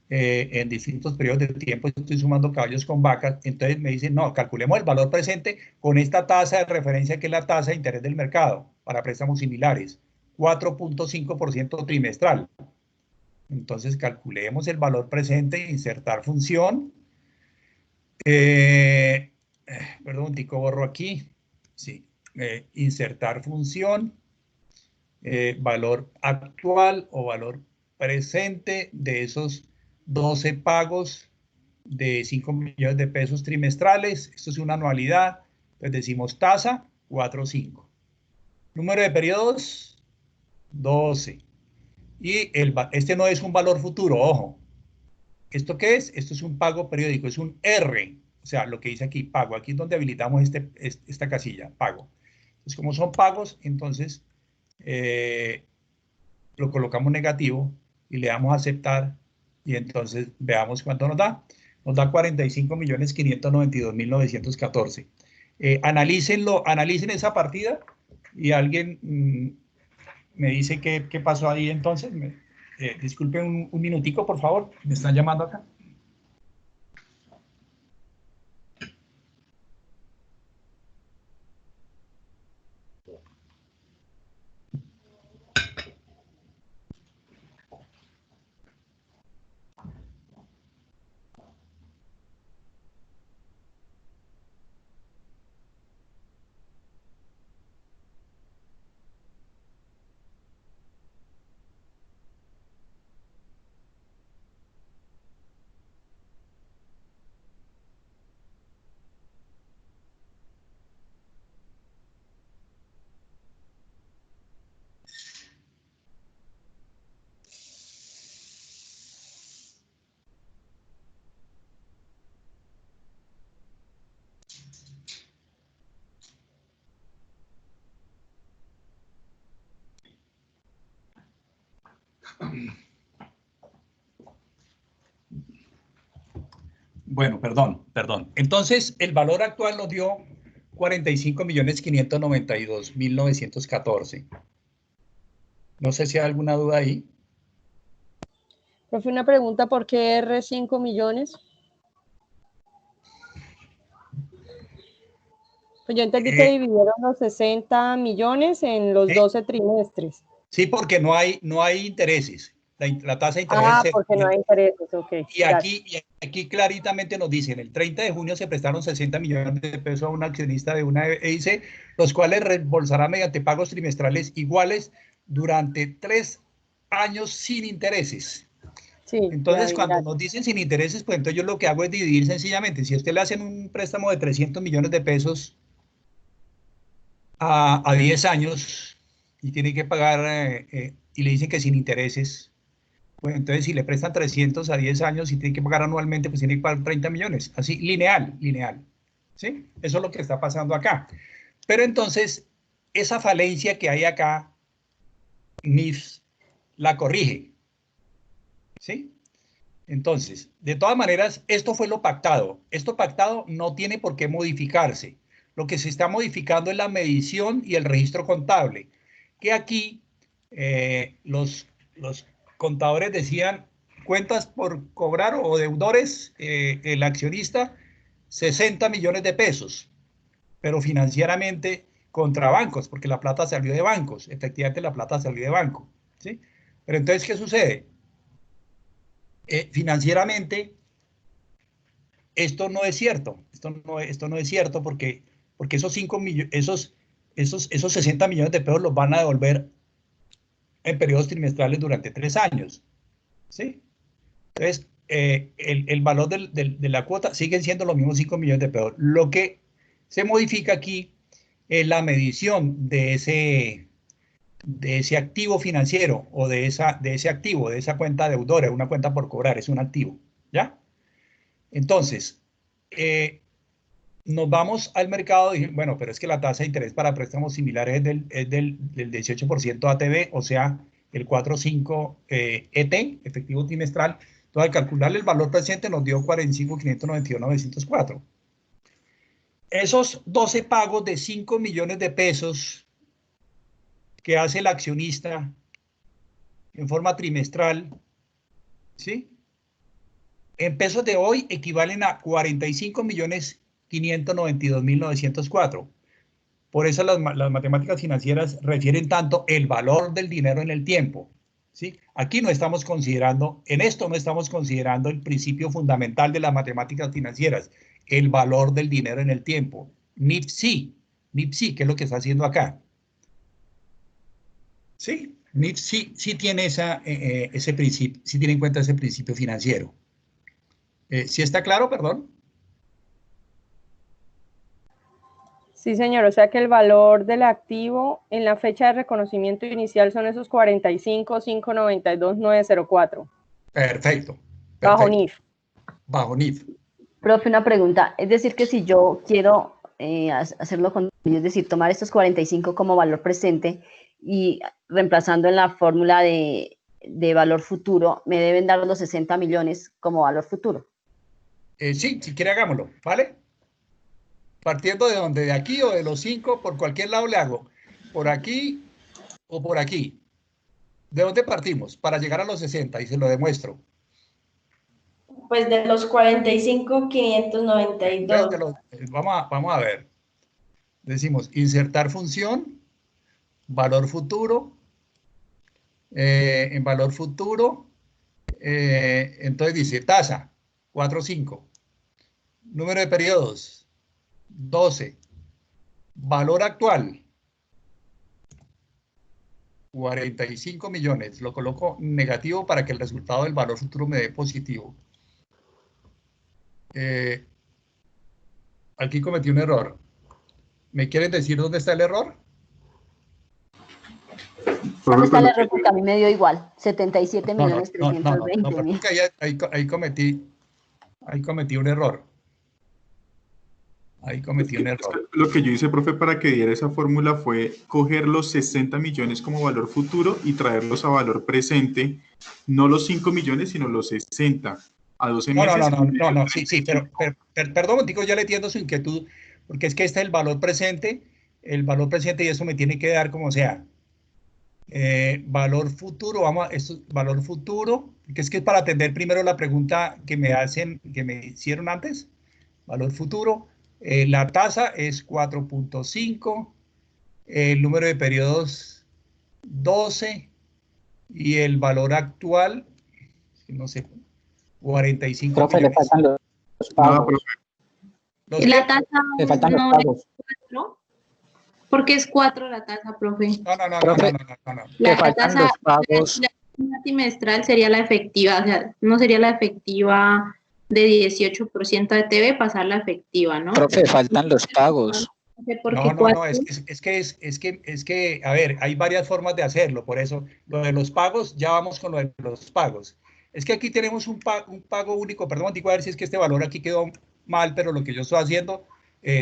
en distintos periodos de tiempo, estoy sumando caballos con vacas, entonces me dicen, no, calculemos el valor presente con esta tasa de referencia que es la tasa de interés del mercado para préstamos similares, 4.5% trimestral. Entonces calculemos el valor presente, insertar función. Perdón, un tico borro aquí. Sí, insertar función, valor actual o valor presente de esos 12 pagos de 5 millones de pesos trimestrales. Esto es una anualidad. Entonces decimos tasa 4.5. Número de periodos 12. Y este no es un valor futuro, ojo. ¿Esto qué es? Esto es un pago periódico, es un R. O sea, lo que dice aquí, pago. Aquí es donde habilitamos esta casilla, pago. Entonces, como son pagos, entonces lo colocamos negativo y le damos a aceptar y entonces veamos cuánto nos da. Nos da 45.592.914. Analicen esa partida y alguien me dice qué pasó ahí entonces. Disculpen un minutico, por favor. Me están llamando acá. Bueno, perdón. Entonces, el valor actual nos dio 45.592.914. No sé si hay alguna duda ahí. Profe, una pregunta, ¿por qué R 5 millones? Pues yo entendí que dividieron los 60 millones en los 12 trimestres. Sí, porque no hay intereses. La tasa de interés es porque no hay intereses, ok. Y aquí claritamente nos dicen, el 30 de junio se prestaron 60 millones de pesos a un accionista de una EIC, los cuales reembolsará mediante pagos trimestrales iguales durante 3 años sin intereses. Sí, entonces, cuando nos dicen sin intereses, pues entonces yo lo que hago es dividir sencillamente. Si a usted le hacen un préstamo de 300 millones de pesos a 10 años y tiene que pagar, y le dicen que sin intereses, pues entonces si le prestan 300 a 10 años y tiene que pagar anualmente, pues tiene que pagar 30 millones. Así, lineal. ¿Sí? Eso es lo que está pasando acá. Pero entonces, esa falencia que hay acá, NIF la corrige. ¿Sí? Entonces, de todas maneras, esto fue lo pactado. Esto pactado no tiene por qué modificarse. Lo que se está modificando es la medición y el registro contable. Que aquí los contadores decían cuentas por cobrar o deudores, el accionista, 60 millones de pesos, pero financieramente contra bancos, porque la plata salió de bancos, efectivamente la plata salió de banco, ¿sí? Pero entonces, ¿qué sucede? Financieramente, esto no es cierto, esto no es cierto porque esos 5 millones, esos 60 millones de pesos los van a devolver en periodos trimestrales durante 3 años. ¿Sí? Entonces, el valor de la cuota siguen siendo los mismos 5 millones de pesos. Lo que se modifica aquí es la medición de ese activo financiero o de ese activo, de esa cuenta deudora, una cuenta por cobrar, es un activo. ¿Ya? Entonces, nos vamos al mercado y bueno, pero es que la tasa de interés para préstamos similares es del 18% ATB, o sea, el 4.5 ET, efectivo trimestral. Entonces, al calcularle el valor presente nos dio 45.592.904. Esos 12 pagos de 5 millones de pesos que hace el accionista en forma trimestral, ¿sí? En pesos de hoy equivalen a 45.592.904. Por eso las matemáticas financieras refieren tanto el valor del dinero en el tiempo. ¿Sí? Aquí no estamos considerando, en esto no estamos considerando el principio fundamental de las matemáticas financieras, el valor del dinero en el tiempo. NIPSI, ¿qué es lo que está haciendo acá? Sí, NIPSI sí tiene ese principio, sí tiene en cuenta ese principio financiero. ¿Sí está claro, perdón? Sí, señor, o sea que el valor del activo en la fecha de reconocimiento inicial son esos 45.592.904. Perfecto. Bajo NIF. Bajo NIF. Profe, una pregunta. Es decir, que si yo quiero hacerlo con, es decir, tomar estos 45 como valor presente y reemplazando en la fórmula de valor futuro, me deben dar los 60 millones como valor futuro. Sí, si quiere hagámoslo, ¿vale? Partiendo de donde, de aquí o de los 5, por cualquier lado le hago. Por aquí o por aquí. ¿De dónde partimos? Para llegar a los 60 y se lo demuestro. Pues de los 45.592. Vamos a ver. Decimos insertar función, valor futuro. En valor futuro, entonces dice tasa, 4.5. Número de periodos, 12. Valor actual, 45 millones. Lo coloco negativo para que el resultado del valor futuro me dé positivo. Aquí cometí un error. ¿Me quieren decir dónde está el error? ¿Dónde está el error? Porque a mí me dio igual. 77.320.000. No, porque ahí cometí un error. Ahí cometí un error. Lo que yo hice, profe, para que diera esa fórmula fue coger los 60 millones como valor futuro y traerlos a valor presente, no los 5 millones, sino los 60 a 12 meses. No, sí, pero perdón, digo, ya le entiendo su inquietud, porque es que este es el valor presente y eso me tiene que dar como sea. Valor futuro, valor futuro, que es para atender primero la pregunta que me hicieron antes. Valor futuro. La tasa es 4.5, el número de periodos 12 y el valor actual, no sé, 45 profe, millones. le faltan los pagos. ¿Y la tasa le faltan los pagos? ¿No? ¿Por qué es 4 la tasa, profe? No. Le faltan los pagos. La trimestral sería la efectiva, o sea, no sería la efectiva de 18% de TV, pasar la efectiva, ¿no? Profe, faltan los pagos. No, es que, a ver, hay varias formas de hacerlo, por eso, lo de los pagos, ya vamos con lo de los pagos. Es que aquí tenemos un pago único, perdón, digo, a ver si es que este valor aquí quedó mal, pero lo que yo estoy haciendo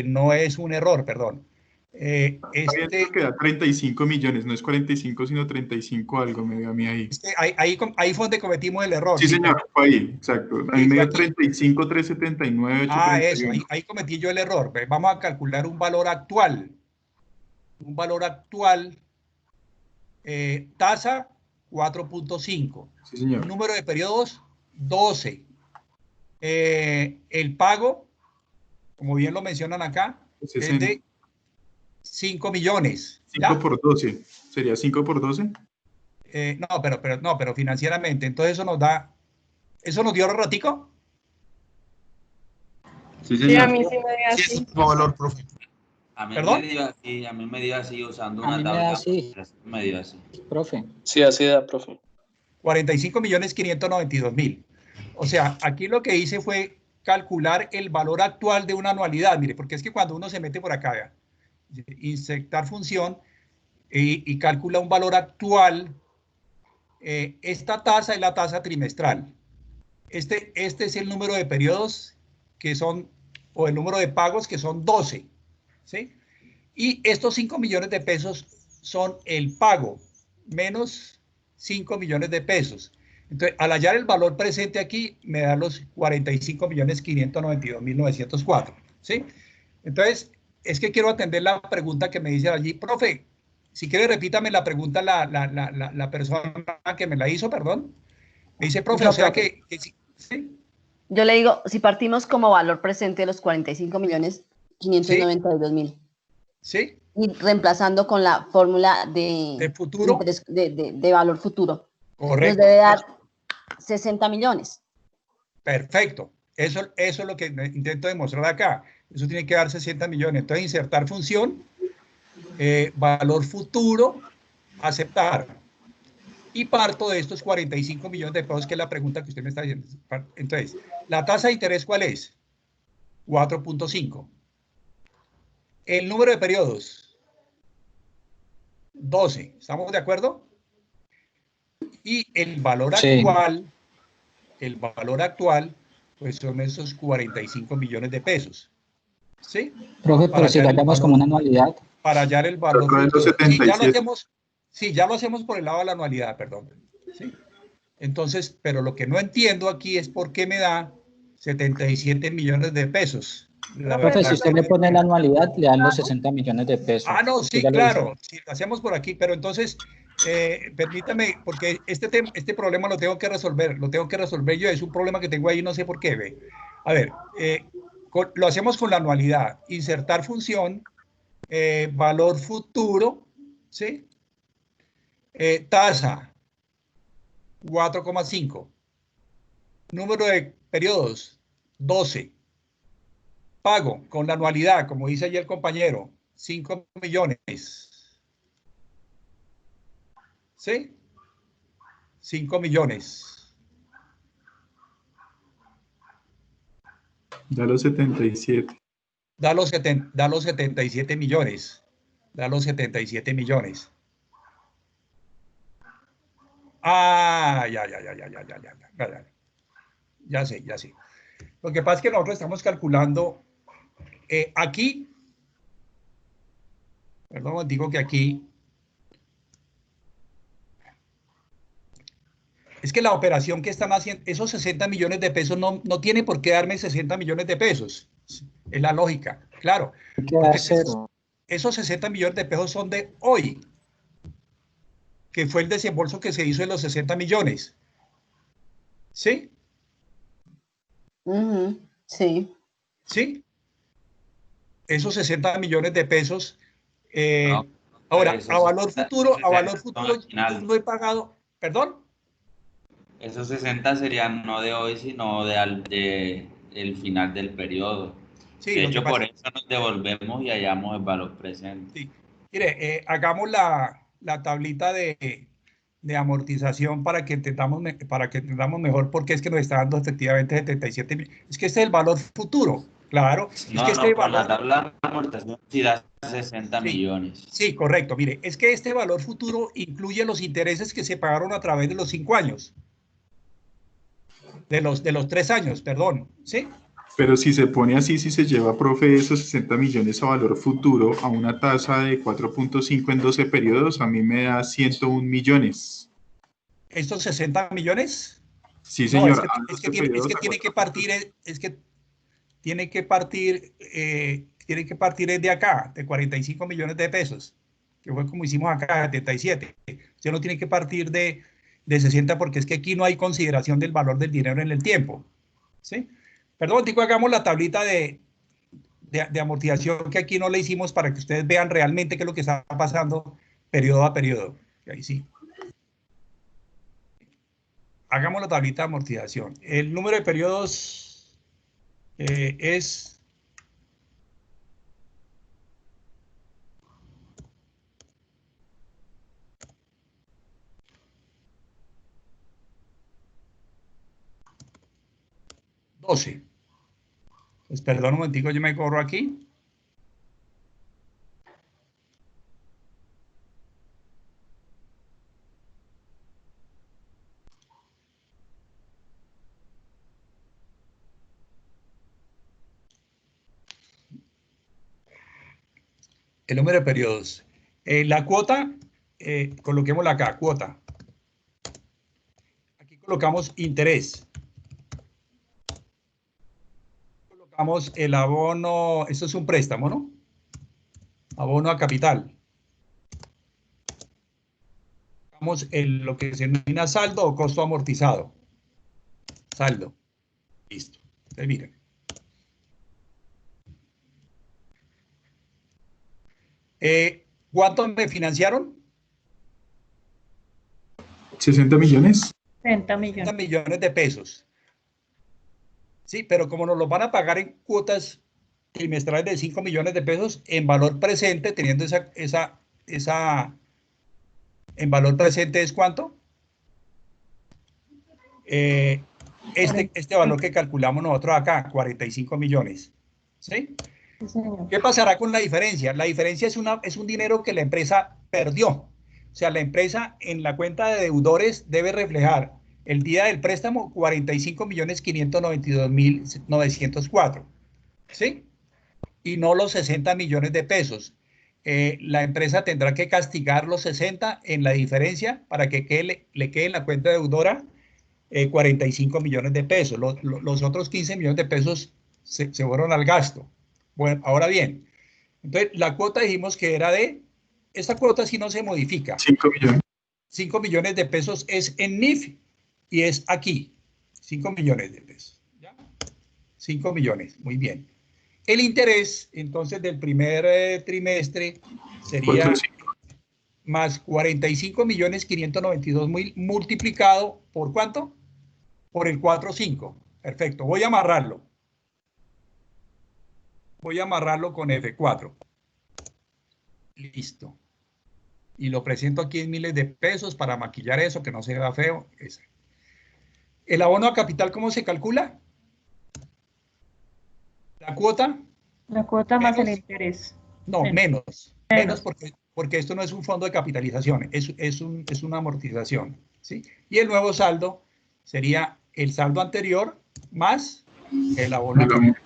no es un error, perdón. Queda 35 millones, no es 45, sino 35 algo, me dio a mí ahí. Ahí fue donde cometimos el error. Sí, señor, fue ahí, exacto. A mí me dio 35, 379, 831. Eso, ahí cometí yo el error. Vamos a calcular un valor actual. Un valor actual, tasa 4.5. Sí, señor. Número de periodos 12. El pago, como bien lo mencionan acá, es de 5 millones. 5 por 12. ¿Sería 5 por 12? Pero financieramente. Entonces eso nos da... ¿Eso nos dio el ratico? Sí, señor. Sí, a mí sí me dio así. Sí, es un valor, profe. A mí ¿Perdón? me dio así usando A una mí me tabla. da así, Me dio así. profe. Sí, así da, profe. 45.592.000. O sea, aquí lo que hice fue calcular el valor actual de una anualidad. Mire, porque es que cuando uno se mete por acá, vea, insertar función y calcula un valor actual, esta tasa es la tasa trimestral. Este es el número de periodos que son, o el número de pagos que son 12, ¿sí? Y estos 5 millones de pesos son el pago, menos 5 millones de pesos. Entonces, al hallar el valor presente aquí, me da los 45.592.904, ¿sí? Entonces, es que quiero atender la pregunta que me dice allí, profe, si quiere repítame la pregunta la persona que me la hizo, perdón. Me dice, profe, No, o sea profe. ¿sí? Yo le digo, si partimos como valor presente de los 45.592.000 ¿Sí? y reemplazando con la fórmula ¿De futuro? de valor futuro, nos Correcto. debe dar 60 millones. Perfecto. Eso es lo que intento demostrar acá. Eso tiene que dar 60 millones. Entonces, insertar función, valor futuro, aceptar. Y parto de estos 45 millones de pesos, que es la pregunta que usted me está diciendo. Entonces, ¿la tasa de interés cuál es? 4.5. El número de periodos, 12. ¿Estamos de acuerdo? Y el valor actual, pues son esos 45 millones de pesos. ¿Sí? Profe, pero si lo hallamos como una anualidad. Para hallar el valor futuro. Sí, ya lo hacemos por el lado de la anualidad, perdón. ¿Sí? Entonces, pero lo que no entiendo aquí es por qué me da 77 millones de pesos. Profe, si usted le pone la anualidad, le dan los 60 millones de pesos. Ah, no, sí, claro, sí, lo hacemos por aquí, pero entonces, permítame, porque este problema lo tengo que resolver yo, es un problema que tengo ahí, no sé por qué, ve. A ver, lo hacemos con la anualidad, insertar función, valor futuro, ¿sí? Tasa, 4,5. Número de periodos, 12. Pago con la anualidad, como dice allí el compañero, 5 millones. ¿Sí? 5 millones. Da los 77. Da los 77 millones. Da los 77 millones. Ah, ya. Ya sé. Lo que pasa es que nosotros estamos calculando aquí, perdón, digo que aquí, es que la operación que están haciendo, esos 60 millones de pesos no tiene por qué darme 60 millones de pesos. Es la lógica, claro. Porque esos 60 millones de pesos son de hoy, que fue el desembolso que se hizo de los 60 millones. ¿Sí? Sí. ¿Sí? Esos 60 millones de pesos. No, ahora, a valor futuro, no he pagado, ¿perdón? Esos 60 serían no de hoy, sino de el final del periodo. Sí, De lo que hecho, pasa, por eso nos devolvemos y hallamos el valor presente. sí. Mire, hagamos la tablita de amortización para que entendamos mejor por qué es que nos está dando efectivamente 77 mil. Es que este es el valor futuro, claro. No, Es que este con valor, la tabla de amortización sí da 60 millones. Sí, correcto. Mire, es que este valor futuro incluye los intereses que se pagaron a través de los 5 años. De los 3 años, perdón. ¿Sí? Pero si se pone así, si se lleva, profe, esos 60 millones a valor futuro a una tasa de 4.5 en 12 periodos, a mí me da 101 millones. ¿Estos 60 millones? Sí, señor. No, es que tiene que partir de acá, de 45 millones de pesos, que fue como hicimos acá, 77. Usted no tiene que partir de 60 porque es que aquí no hay consideración del valor del dinero en el tiempo. ¿Sí? Perdón, Tico, hagamos la tablita de amortización que aquí no le hicimos para que ustedes vean realmente qué es lo que está pasando periodo a periodo. Ahí sí. Hagamos la tablita de amortización. El número de periodos es 12. Pues perdón un momentico, yo me corro aquí. El número de periodos. La cuota, coloquémosla acá, cuota. Aquí colocamos interés. Colocamos el abono, esto es un préstamo, ¿no? Abono a capital. Colocamos lo que se denomina saldo o costo amortizado. Saldo. Listo. Entonces, miren. ¿Cuánto me financiaron? 60 millones. 30 millones. 60 millones de pesos. Sí, pero como nos los van a pagar en cuotas trimestrales de 5 millones de pesos en valor presente, teniendo en valor presente es ¿cuánto? Este valor que calculamos nosotros acá, 45 millones. ¿Sí? Sí, señor. ¿Qué pasará con la diferencia? La diferencia es un dinero que la empresa perdió. O sea, la empresa en la cuenta de deudores debe reflejar el día del préstamo 45.592.904. ¿Sí? Y no los 60 millones de pesos. La empresa tendrá que castigar los 60 en la diferencia para que le quede en la cuenta deudora 45 millones de pesos. Los otros 15 millones de pesos se fueron al gasto. Bueno, ahora bien, entonces la cuota dijimos que era esta cuota sí no se modifica. 5 millones. 5 millones de pesos es en NIF y es aquí. 5 millones de pesos. ¿Ya? 5 millones, muy bien. El interés, entonces, del primer trimestre sería más 45.592.000 multiplicado por ¿cuánto? Por el 4.5. Perfecto. Voy a amarrarlo. Voy a amarrarlo con F4. Listo. Y lo presento aquí en miles de pesos para maquillar eso, que no se vea feo. ¿El abono a capital cómo se calcula? ¿La cuota? La cuota más Menos. el interés. No, Menos. menos. Menos porque esto no es un fondo de capitalización, es una amortización. ¿Sí? Y el nuevo saldo sería el saldo anterior más el abono a capital.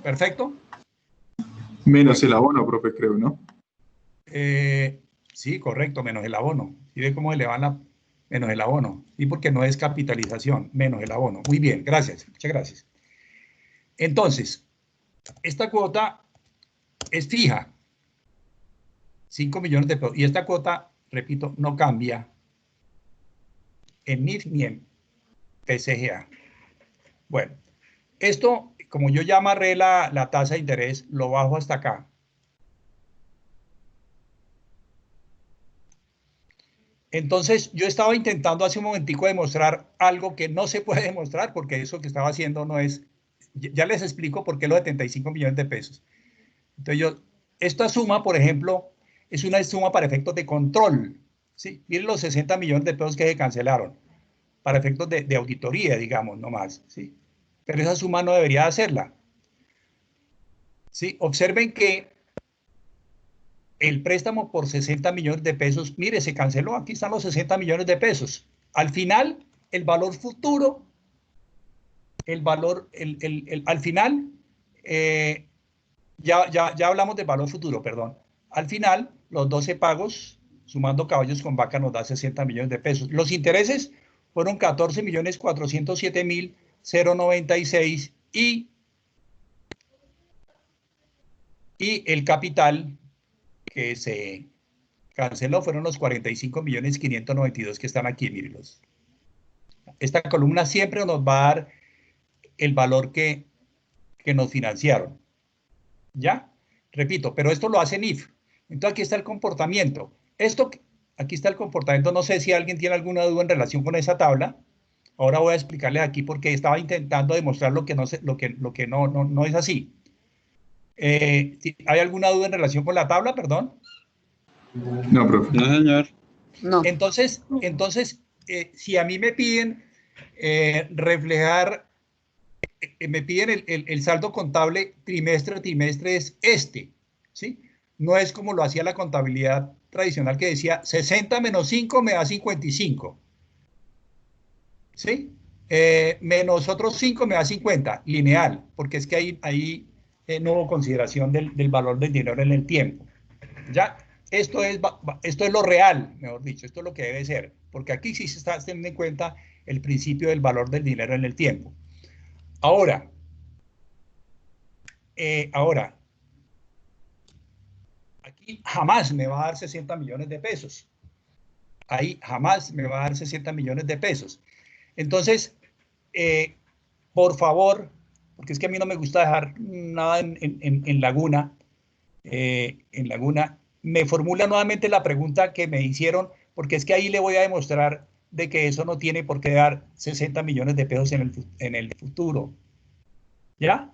¿Perfecto? Menos el abono, profe, creo, ¿no? Sí, correcto, menos el abono. ¿Sí ve cómo se le van menos el abono? Sí, porque no es capitalización, menos el abono. Muy bien, gracias, muchas gracias. Entonces, esta cuota es fija, 5 millones de pesos. Y esta cuota, repito, no cambia en NIF ni en PCGA. Bueno, esto, como yo ya amarré la tasa de interés, lo bajo hasta acá. Entonces, yo estaba intentando hace un momentico demostrar algo que no se puede demostrar, porque eso que estaba haciendo no es... Ya les explico por qué los 75 millones de pesos. Entonces, esta suma, por ejemplo, es una suma para efectos de control. ¿Sí? Miren los 60 millones de pesos que se cancelaron, para efectos de auditoría, digamos, no más. ¿Sí? Pero esa suma no debería hacerla. ¿Sí? Observen que el préstamo por 60 millones de pesos, mire, se canceló, aquí están los 60 millones de pesos. Al final, el valor futuro, al final, ya hablamos de valor futuro, perdón. Al final, los 12 pagos, sumando caballos con vaca, nos da 60 millones de pesos. Los intereses fueron 14.407.096 y el capital que se canceló fueron los 45.592.000 que están aquí, mírenlos. Esta columna siempre nos va a dar el valor que nos financiaron. ¿Ya? Repito, pero esto lo hace NIF. Entonces aquí está el comportamiento. Aquí está el comportamiento. No sé si alguien tiene alguna duda en relación con esa tabla. Ahora voy a explicarles aquí porque estaba intentando demostrar lo que no es así. ¿Hay alguna duda en relación con la tabla? Perdón. No, profe. No, señor. No. Entonces si a mí me piden reflejar me piden el saldo contable trimestre a trimestre es este, ¿sí? No es como lo hacía la contabilidad tradicional que decía 60 menos 5 me da 55, ¿sí? Menos otros 5 me da 50, lineal, porque es que ahí no hubo consideración del valor del dinero en el tiempo. ¿Ya? Esto es lo real, mejor dicho, esto es lo que debe ser, porque aquí sí se está teniendo en cuenta el principio del valor del dinero en el tiempo. Ahora, aquí jamás me va a dar 60 millones de pesos. Ahí jamás me va a dar 60 millones de pesos. Entonces, por favor, porque es que a mí no me gusta dejar nada en laguna, me formula nuevamente la pregunta que me hicieron, porque es que ahí le voy a demostrar de que eso no tiene por qué dar 60 millones de pesos en el futuro. ¿Ya?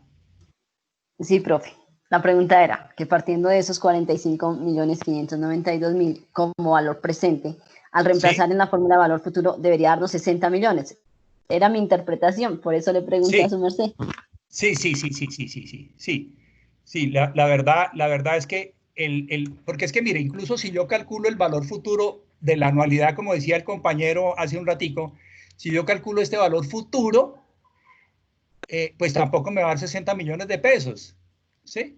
Sí, profe. La pregunta era que partiendo de esos 45.592.000 como valor presente, al reemplazar Sí. en la fórmula de valor futuro debería darnos 60 millones. Era mi interpretación, por eso le pregunté Sí. a su merced. Sí. Sí, la verdad es que porque es que mire, incluso si yo calculo el valor futuro de la anualidad, como decía el compañero hace un ratico, si yo calculo este valor futuro, pues tampoco me va a dar 60 millones de pesos, ¿sí?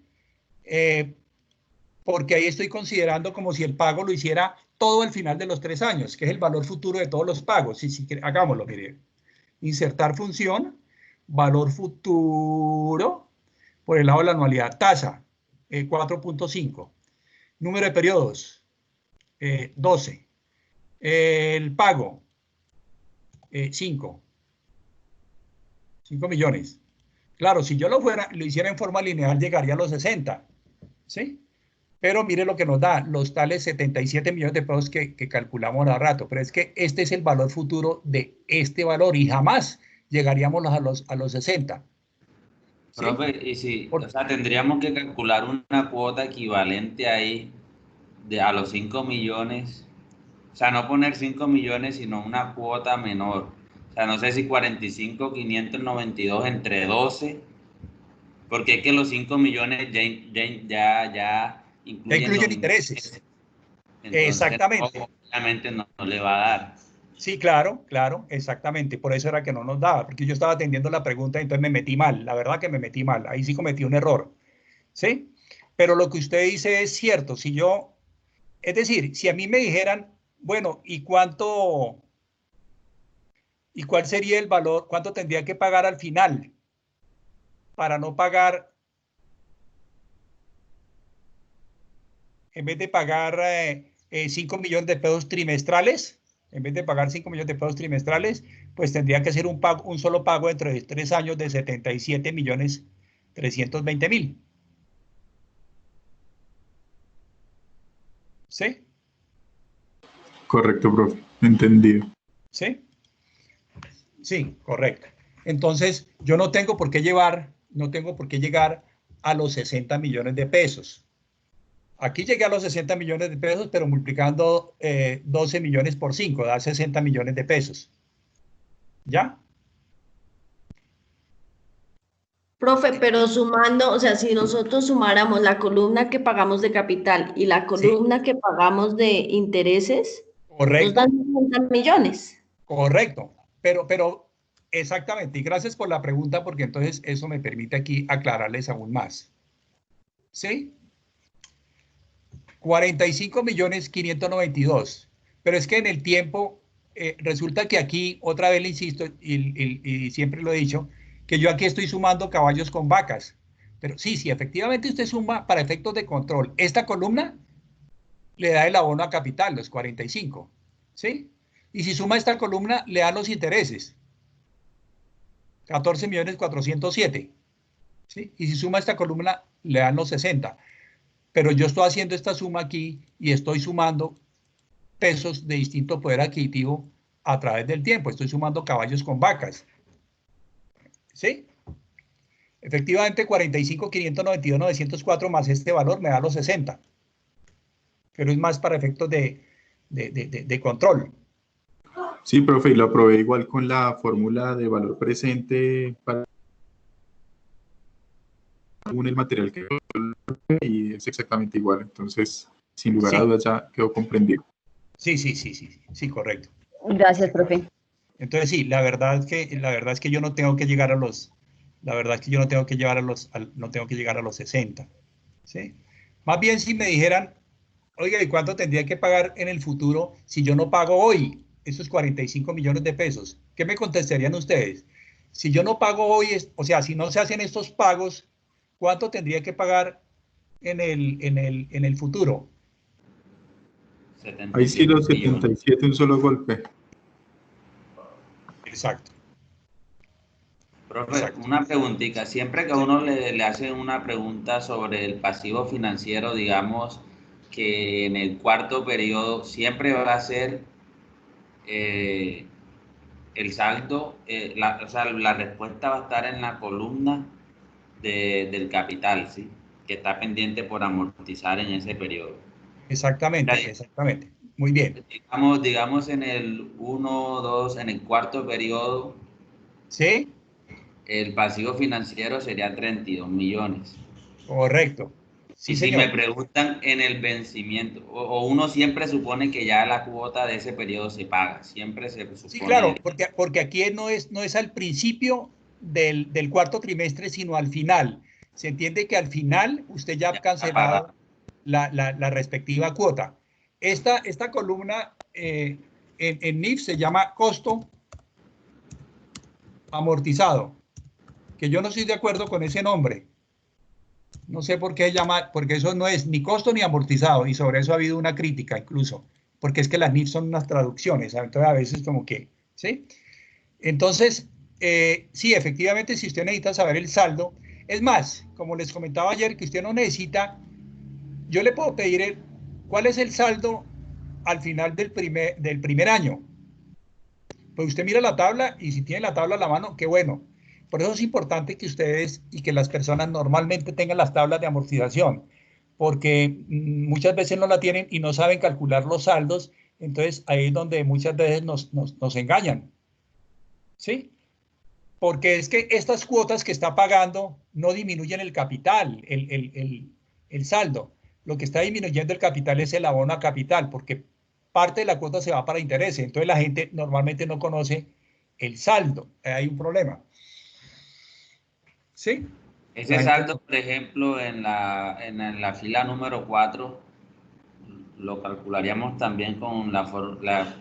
Porque ahí estoy considerando como si el pago lo hiciera todo al final de los 3 años, que es el valor futuro de todos los pagos. Si hagámoslo, mire. Insertar función, valor futuro, por el lado de la anualidad, tasa, 4.5. Número de periodos, 12. El pago, 5 millones. Claro, si yo lo hiciera en forma lineal, llegaría a los 60, ¿sí? Pero mire lo que nos da, los tales 77 millones de pesos que calculamos a rato. Pero es que este es el valor futuro de este valor y jamás llegaríamos a los 60. ¿Sí? Profe, y si, o sea, tendríamos que calcular una cuota equivalente ahí a los 5 millones. O sea, no poner 5 millones, sino una cuota menor. O sea, no sé si 45.592 entre 12, porque es que los 5 millones ya incluyen los intereses. Entonces, Exactamente. obviamente no le va a dar. Sí, claro, exactamente. Por eso era que no nos daba, porque yo estaba atendiendo la pregunta y entonces me metí mal. La verdad que me metí mal. Ahí sí cometí un error. ¿Sí? Pero lo que usted dice es cierto. Es decir, si a mí me dijeran, bueno, ¿y cuál sería el valor? ¿Cuánto tendría que pagar al final para no pagar, en vez de pagar 5 millones de pesos trimestrales? En vez de pagar 5 millones de pesos trimestrales, pues tendría que ser un solo pago dentro de 3 años de 77.320.000. ¿Sí? Correcto, profe. Entendido. ¿Sí? Sí, correcto. Entonces, yo no tengo por qué llegar a los 60 millones de pesos. Aquí llegué a los 60 millones de pesos, pero multiplicando 12 millones por 5, da 60 millones de pesos. ¿Ya? Profe, pero sumando, o sea, si nosotros sumáramos la columna que pagamos de capital y la columna que pagamos de intereses, nos dan 60 millones. Correcto. Pero exactamente. Y gracias por la pregunta, porque entonces eso me permite aquí aclararles aún más. ¿Sí? 45.592.000. Pero es que en el tiempo, resulta que aquí, otra vez le insisto, y siempre lo he dicho, que yo aquí estoy sumando caballos con vacas. Pero sí, efectivamente usted suma para efectos de control. Esta columna le da el abono a capital, los 45. ¿Sí? Y si suma esta columna, le da los intereses. 14.407.000. ¿Sí? Y si suma esta columna, le dan los 60. Pero yo estoy haciendo esta suma aquí y estoy sumando pesos de distinto poder adquisitivo a través del tiempo. Estoy sumando caballos con vacas. ¿Sí? Efectivamente, 45.592.904 más este valor me da los 60. Pero es más para efectos de control. Sí, profe, y lo aprobé igual con la fórmula de valor presente para según el material que y es exactamente igual. Entonces, sin lugar a dudas ya quedó comprendido. Sí, correcto. Gracias, profe. Entonces sí, la verdad es que yo no tengo que llegar a los, la verdad es que yo no tengo que llegar a los, no tengo que llegar a los 60, ¿sí? Más bien si me dijeran, oiga, ¿y cuánto tendría que pagar en el futuro si yo no pago hoy esos 45 millones de pesos? ¿Qué me contestarían ustedes? Si yo no pago hoy, o sea, si no se hacen estos pagos, ¿cuánto tendría que pagar en el futuro? Ahí sí los 77 un solo golpe. Exacto. Profe, una preguntita. Siempre que a uno le hacen una pregunta sobre el pasivo financiero, digamos que en el cuarto periodo siempre va a ser el saldo, o sea, la respuesta va a estar en la columna del capital, ¿sí? Que está pendiente por amortizar en ese periodo. Exactamente. Muy bien. Digamos en el 1, 2, en el cuarto periodo. ¿Sí? El pasivo financiero sería 32 millones. Correcto. Sí, y si señor. me preguntan en el vencimiento, o uno siempre supone que ya la cuota de ese periodo se paga, siempre se supone. Sí, claro, porque aquí no es al principio del cuarto trimestre, sino al final. Se entiende que al final usted ya ha cancelado la respectiva cuota. Esta columna en NIF se llama costo amortizado, que yo no estoy de acuerdo con ese nombre. No sé por qué llama, porque eso no es ni costo ni amortizado, y sobre eso ha habido una crítica incluso, porque es que las NIF son unas traducciones, ¿sabes? Entonces a veces como que, ¿sí? Entonces, sí, efectivamente, si usted necesita saber el saldo, es más, como les comentaba ayer, que usted no necesita, yo le puedo pedir cuál es el saldo al final del primer año. Pues usted mira la tabla y si tiene la tabla a la mano, qué bueno. Por eso es importante que ustedes y que las personas normalmente tengan las tablas de amortización, porque muchas veces no la tienen y no saben calcular los saldos, entonces ahí es donde muchas veces nos engañan. ¿Sí? Porque es que estas cuotas que está pagando no disminuyen el capital, el saldo. Lo que está disminuyendo el capital es el abono a capital, porque parte de la cuota se va para intereses. Entonces la gente normalmente no conoce el saldo. Hay un problema. ¿Sí? Ese saldo, por ejemplo, en la fila número 4, lo calcularíamos también con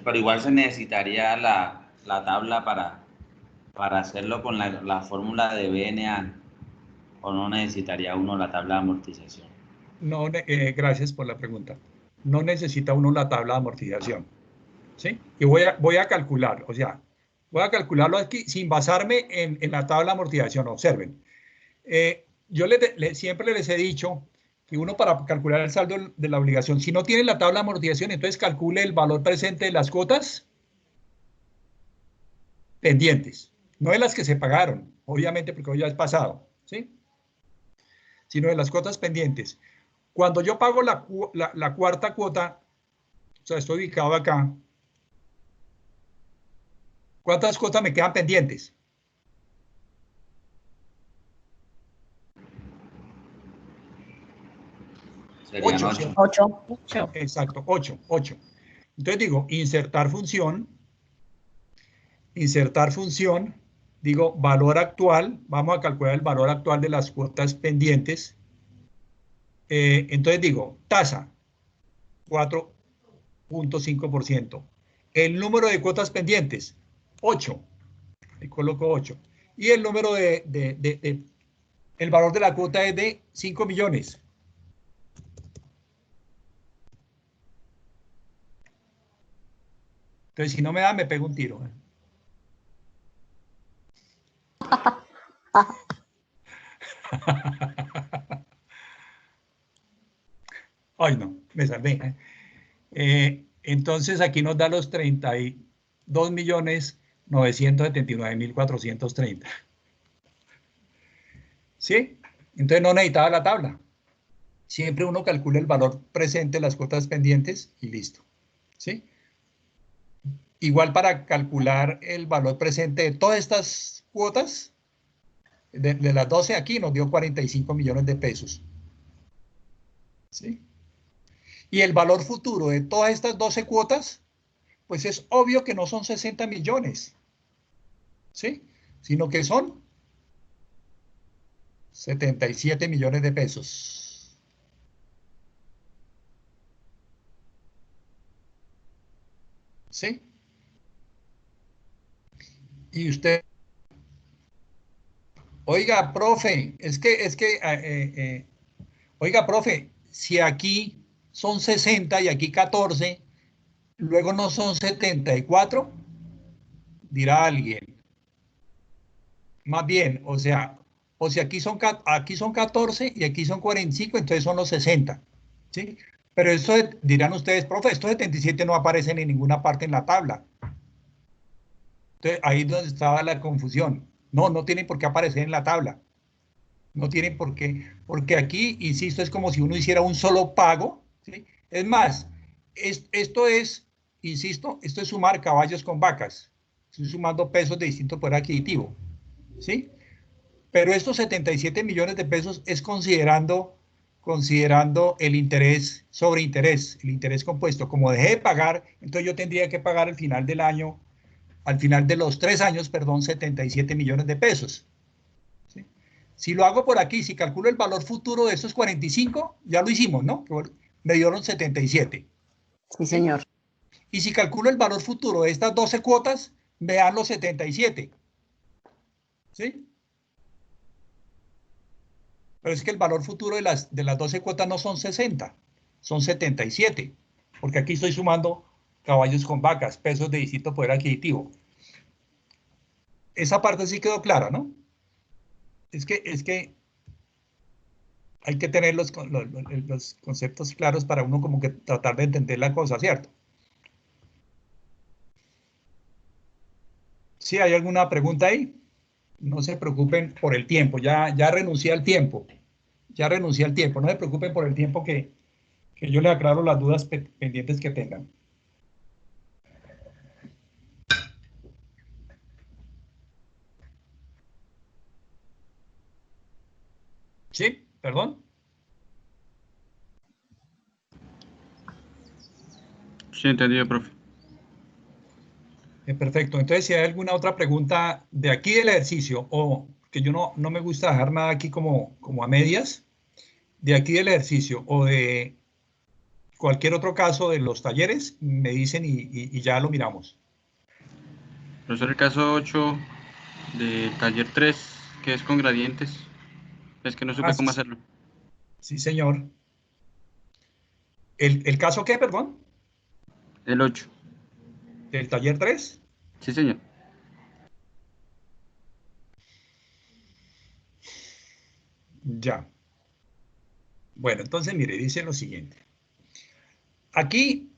pero igual se necesitaría la tabla para hacerlo con la fórmula de BNA, o no necesitaría uno la tabla de amortización. No, gracias por la pregunta. No necesita uno la tabla de amortización. ¿Sí? Y voy a calcular, o sea, voy a calcularlo aquí sin basarme en la tabla de amortización. Observen. Yo siempre les he dicho que uno para calcular el saldo de la obligación, si no tiene la tabla de amortización, entonces calcule el valor presente de las cuotas pendientes, no de las que se pagaron, obviamente porque hoy ya es pasado, ¿sí? Sino de las cuotas pendientes. Cuando yo pago la cuarta cuota, o sea, estoy ubicado acá, ¿cuántas cuotas me quedan pendientes? Serían 8. Exacto, 8. Entonces digo, insertar función, digo, valor actual, vamos a calcular el valor actual de las cuotas pendientes. Entonces digo, tasa, 4.5%. El número de cuotas pendientes, 8. Le coloco 8. Y el número el valor de la cuota es de 5 millones. Entonces, si no me da, me pego un tiro. Ay, no, me salvé. Entonces, aquí nos da los 32.979.430. ¿Sí? Entonces, no necesitaba la tabla. Siempre uno calcula el valor presente de las cuotas pendientes y listo. ¿Sí? Igual para calcular el valor presente de todas estas cuotas, de las 12 aquí nos dio 45 millones de pesos. ¿Sí? Y el valor futuro de todas estas 12 cuotas, pues es obvio que no son 60 millones, ¿sí? Sino que son 77 millones de pesos. ¿Sí? Y usted, oiga, profe, oiga, profe, si aquí son 60 y aquí 14, luego no son 74, dirá alguien. Más bien, o sea aquí son 14 y aquí son 45, entonces son los 60, ¿sí? Pero esto dirán ustedes, profe, estos 77 no aparecen en ninguna parte en la tabla. Entonces, ahí es donde estaba la confusión. No tienen por qué aparecer en la tabla. No tienen por qué, porque aquí, insisto, es como si uno hiciera un solo pago, ¿sí? Es más, esto es, insisto, esto es sumar caballos con vacas. Estoy sumando pesos de distinto poder adquisitivo, ¿sí? Pero estos 77 millones de pesos es considerando el interés sobre interés, el interés compuesto. Como dejé de pagar, entonces yo tendría que pagar al final del año, al final de los 3 años, perdón, 77 millones de pesos. ¿Sí? Si lo hago por aquí, si calculo el valor futuro de esos 45, ya lo hicimos, ¿no? Me dieron 77. Sí, señor. Y si calculo el valor futuro de estas 12 cuotas, me dan los 77. ¿Sí? Pero es que el valor futuro de las 12 cuotas no son 60, son 77. Porque aquí estoy sumando caballos con vacas, pesos de distinto poder adquisitivo. Esa parte sí quedó clara, ¿no? Es que hay que tener los conceptos claros para uno como que tratar de entender la cosa, ¿cierto? ¿Sí hay alguna pregunta ahí? No se preocupen por el tiempo, ya renuncié al tiempo. Ya renuncié al tiempo, no se preocupen por el tiempo que yo les aclaro las dudas pendientes que tengan. ¿Sí? ¿Perdón? Sí, entendido, profe. Perfecto. Entonces, si hay alguna otra pregunta de aquí del ejercicio, o que yo no me gusta dejar nada aquí como a medias, de aquí del ejercicio o de cualquier otro caso de los talleres, me dicen y ya lo miramos. Profesor, el caso 8 de taller 3, que es con gradientes. Es que no supe cómo hacerlo. Sí, señor. ¿El caso qué, perdón? El 8. ¿Del taller 3? Sí, señor. Ya. Bueno, entonces, mire, dice lo siguiente. Aquí,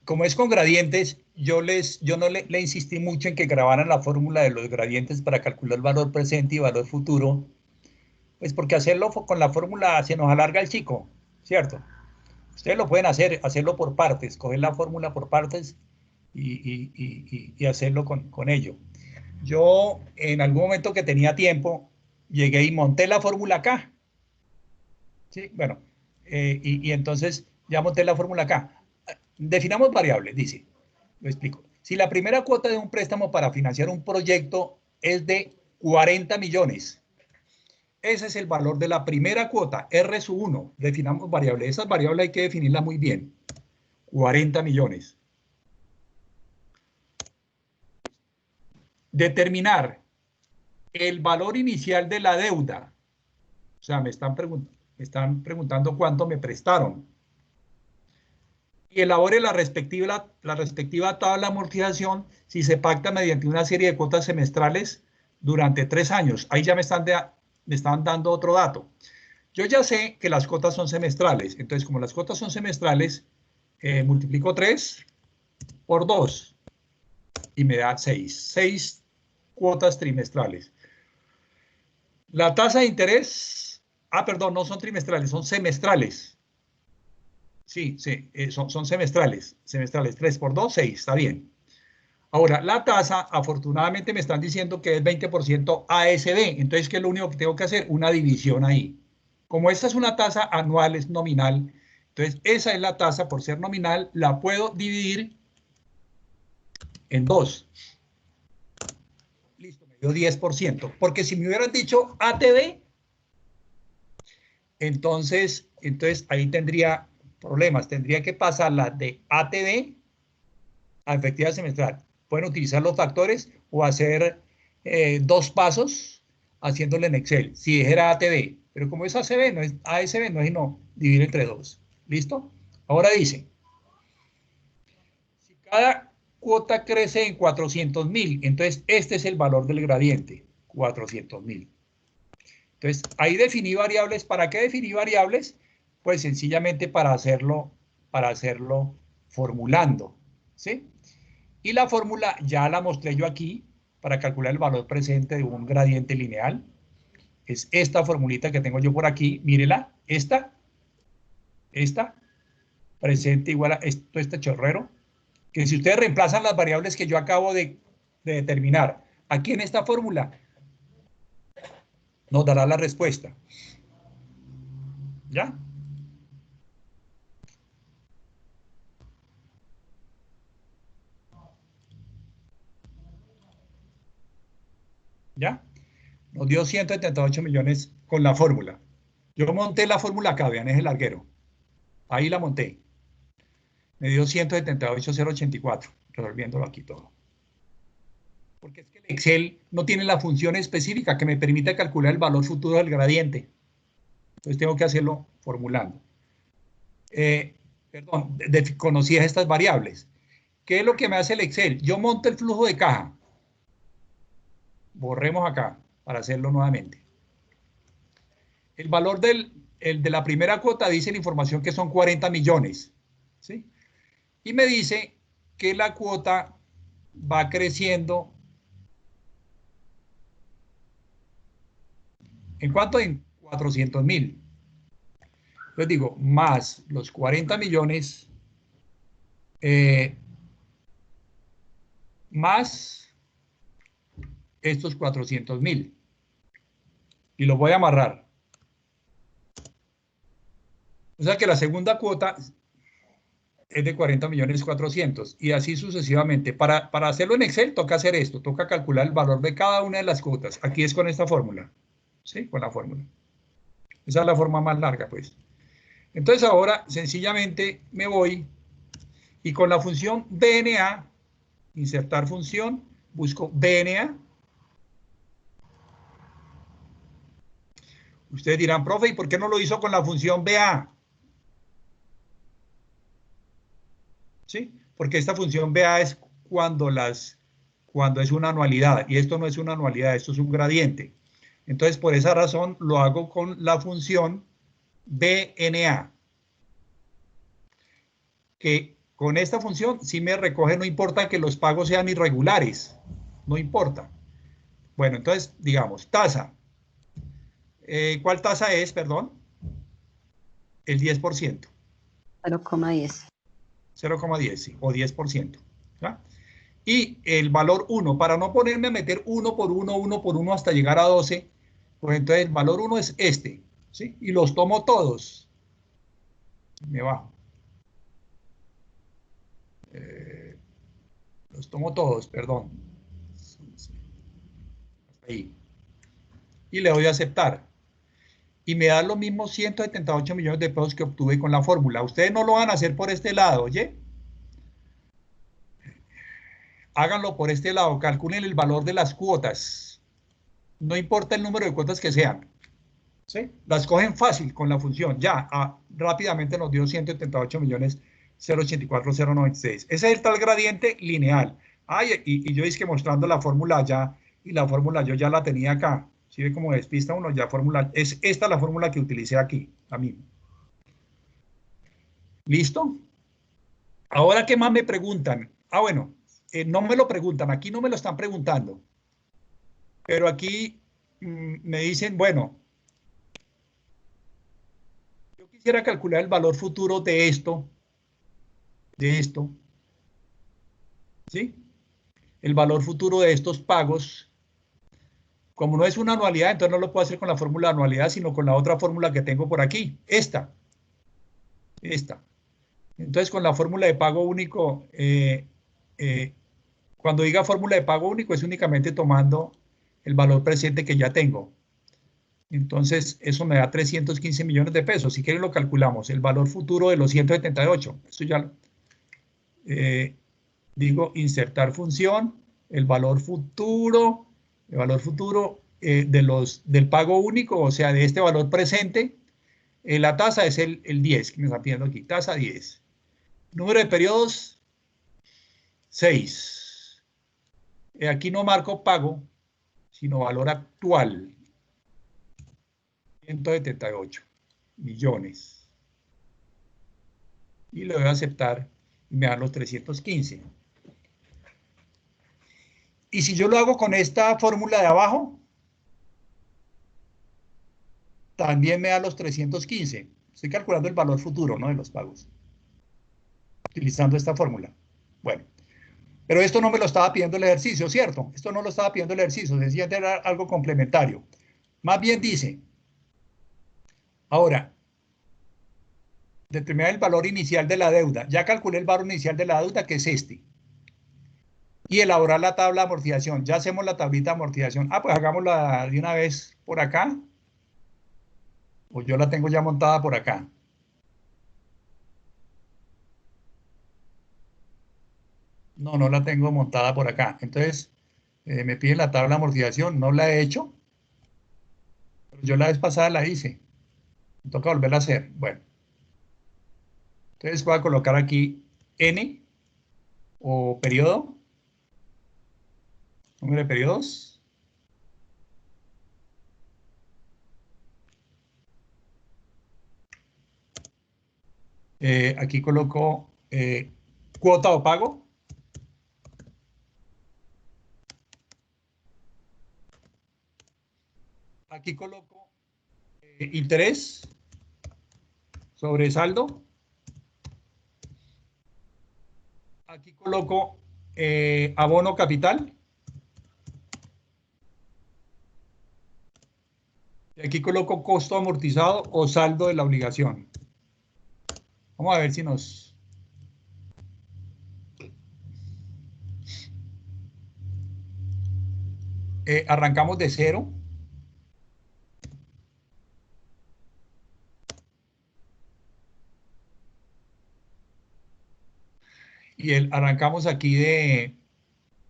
como es con gradientes, yo no le insistí mucho en que grabaran la fórmula de los gradientes para calcular valor presente y valor futuro, pues porque hacerlo con la fórmula se nos alarga el chico, ¿cierto? Ustedes lo pueden hacerlo por partes, coger la fórmula por partes y hacerlo con ello. Yo, en algún momento que tenía tiempo, llegué y monté la fórmula acá. ¿Sí? Bueno, y entonces ya monté la fórmula acá. Definamos variables, dice. Lo explico. Si la primera cuota de un préstamo para financiar un proyecto es de 40 millones, ese es el valor de la primera cuota, R1. Definamos variables. Esas variables hay que definirlas muy bien. 40 millones. Determinar el valor inicial de la deuda. O sea, me están preguntando cuánto me prestaron. Y elabore la respectiva tabla de amortización si se pacta mediante una serie de cuotas semestrales durante 3 años. Ahí ya me están dando otro dato. Yo ya sé que las cuotas son semestrales. Entonces, como las cuotas son semestrales, multiplico 3 por 2 y me da 6. 6 cuotas trimestrales. La tasa de interés, perdón, no son trimestrales, son semestrales. Sí, son semestrales. 3 por 2, 6, está bien. Ahora, la tasa, afortunadamente me están diciendo que es 20% ASB. Entonces, ¿qué es lo único que tengo que hacer? Una división ahí. Como esta es una tasa anual, es nominal, entonces esa es la tasa, por ser nominal, la puedo dividir en 2. Listo, me dio 10%. Porque si me hubieran dicho ATB, entonces ahí tendría problemas. Tendría que pasarla de ATB a efectividad semestral. Pueden utilizar los factores o hacer 2 pasos haciéndole en Excel. Si dijera ATB, pero como es ACB, no es ASB, no es sino dividir entre 2. ¿Listo? Ahora dice, si cada cuota crece en 400.000, entonces este es el valor del gradiente, 400.000. Entonces, ahí definí variables. ¿Para qué definí variables? Pues sencillamente para hacerlo formulando, ¿sí? Y la fórmula ya la mostré yo aquí para calcular el valor presente de un gradiente lineal. Es esta formulita que tengo yo por aquí. Mírela, esta, presente igual a esto, este chorrero. Que si ustedes reemplazan las variables que yo acabo de determinar aquí en esta fórmula, nos dará la respuesta. ¿Ya? ¿Ya? Nos dio 178 millones con la fórmula. Yo monté la fórmula acá, vean, es el larguero. Ahí la monté. Me dio 178,084, resolviéndolo aquí todo. Porque es que el Excel no tiene la función específica que me permita calcular el valor futuro del gradiente. Entonces tengo que hacerlo formulando. Perdón, conocí estas variables. ¿Qué es lo que me hace el Excel? Yo monto el flujo de caja. Borremos acá para hacerlo nuevamente. El valor de la primera cuota dice la información que son 40 millones. ¿Sí? Y me dice que la cuota va creciendo. ¿En cuánto? En 400.000. Entonces digo, más los 40 millones, más estos 400.000. Y lo voy a amarrar. O sea que la segunda cuota es de 40.400.000 y así sucesivamente. Para hacerlo en Excel toca hacer esto, toca calcular el valor de cada una de las cuotas. Aquí es con esta fórmula, ¿sí? Con la fórmula. Esa es la forma más larga, pues. Entonces ahora sencillamente me voy y con la función BNA, insertar función, busco BNA. Ustedes dirán, profe, ¿y por qué no lo hizo con la función BA? ¿Sí? Porque esta función BA es cuando es una anualidad, y esto no es una anualidad, esto es un gradiente. Entonces, por esa razón, lo hago con la función BNA. Que con esta función sí me recoge, no importa que los pagos sean irregulares, no importa. Bueno, entonces, digamos, tasa. ¿Cuál tasa es, perdón? El 10%. 0,10. 0,10, sí, o 10%. ¿Ya? Y el valor 1, para no ponerme a meter 1 por 1 hasta llegar a 12, pues entonces el valor 1 es este, ¿sí? Y los tomo todos. Me bajo. Los tomo todos, perdón. Hasta ahí. Y le doy a aceptar. Y me da los mismos 178 millones de pesos que obtuve con la fórmula. Ustedes no lo van a hacer por este lado, ¿oye? Háganlo por este lado, calculen el valor de las cuotas. No importa el número de cuotas que sean. ¿Sí? Las cogen fácil con la función. Ya, rápidamente nos dio 178.084.096. Ese es el tal gradiente lineal. Y yo es que mostrando la fórmula allá, y la fórmula yo ya la tenía acá. Si ve como despista uno, ya fórmula, es esta la fórmula que utilicé aquí, la misma. ¿Listo? Ahora, ¿qué más me preguntan? Bueno, no me lo preguntan, aquí no me lo están preguntando. Pero aquí me dicen, bueno, yo quisiera calcular el valor futuro de esto, ¿sí? el valor futuro de estos pagos. Como no es una anualidad, entonces no lo puedo hacer con la fórmula de anualidad, sino con la otra fórmula que tengo por aquí, esta. Entonces, con la fórmula de pago único, cuando diga fórmula de pago único, es únicamente tomando el valor presente que ya tengo. Entonces, eso me da 315 millones de pesos. Si quieren lo calculamos. El valor futuro de los 178. Esto ya digo, insertar función, el valor futuro del pago único, o sea, de este valor presente. La tasa es el 10, que me está pidiendo aquí, tasa 10. Número de periodos, 6. Aquí no marco pago, sino valor actual. 178 millones. Y le voy a aceptar y me dan los 315. Y si yo lo hago con esta fórmula de abajo, también me da los 315. Estoy calculando el valor futuro, ¿no?, de los pagos, utilizando esta fórmula. Bueno, pero esto no me lo estaba pidiendo el ejercicio, ¿cierto? Esto no lo estaba pidiendo el ejercicio, decía que era algo complementario. Más bien dice, ahora, determinar el valor inicial de la deuda. Ya calculé el valor inicial de la deuda, que es este. Y elaborar la tabla de amortización. Ya hacemos la tablita de amortización. Pues hagámosla de una vez por acá. O yo la tengo ya montada por acá. No la tengo montada por acá. Entonces, me piden la tabla de amortización. No la he hecho. Pero yo la vez pasada la hice. Me toca volverla a hacer. Bueno. Entonces voy a colocar aquí N o periodo. Número de periodos. Aquí coloco cuota o pago. Aquí coloco interés sobre saldo. Aquí coloco abono capital. Y aquí coloco costo amortizado o saldo de la obligación. Vamos a ver si nos... arrancamos de 0. Y arrancamos aquí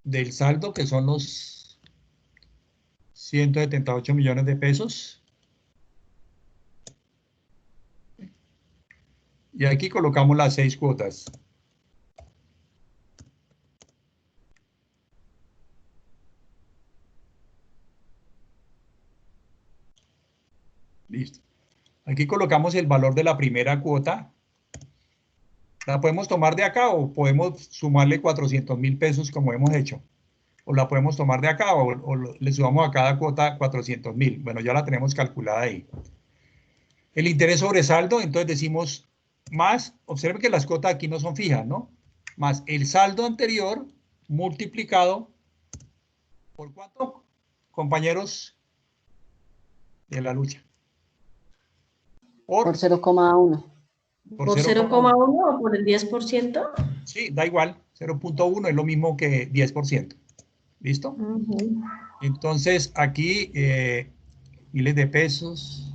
del saldo, que son los 178 millones de pesos. Y aquí colocamos las 6 cuotas. Listo. Aquí colocamos el valor de la primera cuota. ¿La podemos tomar de acá o podemos sumarle 400.000 pesos como hemos hecho? O la podemos tomar de acá o le sumamos a cada cuota 400.000. Bueno, ya la tenemos calculada ahí. El interés sobre saldo, entonces decimos más, observen que las cuotas aquí no son fijas, ¿no? Más el saldo anterior multiplicado ¿por cuánto, compañeros de la lucha? Por 0,1. ¿Por 0,1 o por el 10%? Sí, da igual, 0.1 es lo mismo que 10%. ¿Listo? Entonces, aquí, miles de pesos,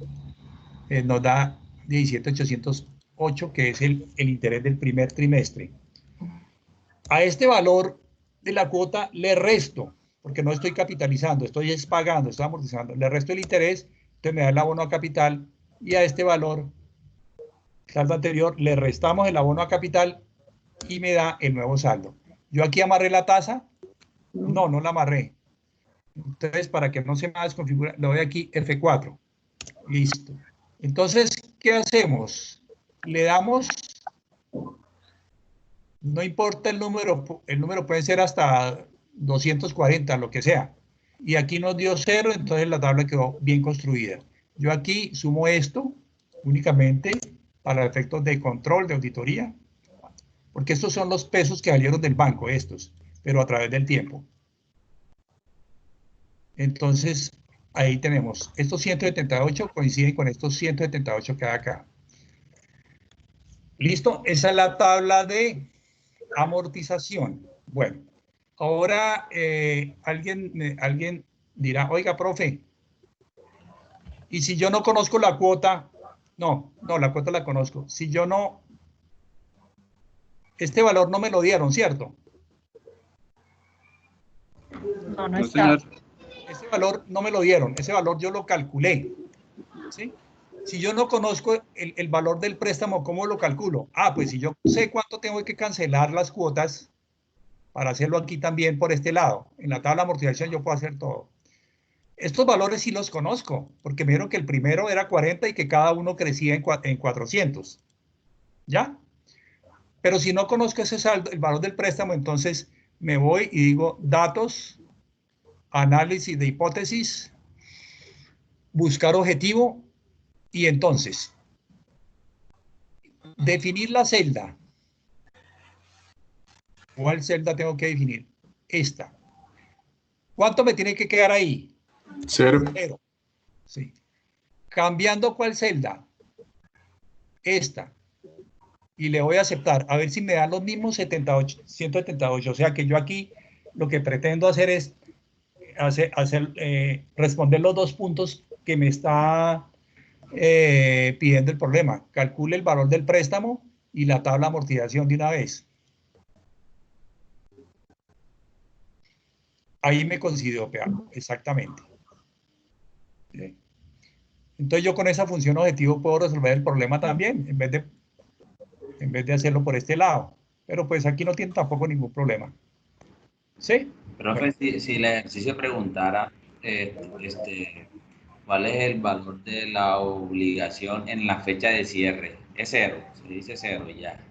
nos da 17.808, que es el interés del primer trimestre. A este valor de la cuota le resto, porque no estoy capitalizando, estoy pagando, estoy amortizando, le resto el interés, entonces me da el abono a capital, y a este valor, saldo anterior, le restamos el abono a capital y me da el nuevo saldo. Yo aquí amarré la tasa. No la amarré. Entonces, para que no se me desconfigure, le doy aquí F4. Listo. Entonces, ¿qué hacemos? Le damos, no importa el número puede ser hasta 240, lo que sea. Y aquí nos dio 0, entonces la tabla quedó bien construida. Yo aquí sumo esto únicamente para efectos de control, de auditoría, porque estos son los pesos que salieron del banco, estos. Entonces pero a través del tiempo. Entonces, ahí tenemos, estos 178 coinciden con estos 178 que hay acá. ¿Listo? Esa es la tabla de amortización. Bueno, ahora alguien dirá, oiga, profe, y si yo no conozco la cuota, no, la cuota la conozco. Si yo no, este valor no me lo dieron, ¿cierto? No está. Ese valor no me lo dieron, ese valor yo lo calculé, ¿sí? Si yo no conozco el valor del préstamo, ¿cómo lo calculo? Ah, pues si yo sé cuánto tengo que cancelar las cuotas, para hacerlo aquí también por este lado, en la tabla de amortización yo puedo hacer todo. Estos valores sí los conozco, porque me dieron que el primero era 40 y que cada uno crecía en 400, ¿ya? Pero si no conozco ese saldo, el valor del préstamo, entonces me voy y digo datos, análisis de hipótesis, buscar objetivo y entonces definir la celda. ¿Cuál celda tengo que definir? Esta. ¿Cuánto me tiene que quedar ahí? 0. 0. Sí. Cambiando cuál celda. Esta. Y le voy a aceptar. A ver si me dan los mismos 178. O sea que yo aquí lo que pretendo hacer es responder los 2 puntos que me está pidiendo el problema. Calcule el valor del préstamo y la tabla de amortización de una vez. Ahí me coincidió, exactamente. ¿Sí? Entonces yo con esa función objetivo puedo resolver el problema también, en vez de hacerlo por este lado. Pero pues aquí no tiene tampoco ningún problema. ¿Sí? Profe, Bueno. si el ejercicio preguntara ¿cuál es el valor de la obligación en la fecha de cierre? Es 0, se dice 0 ya.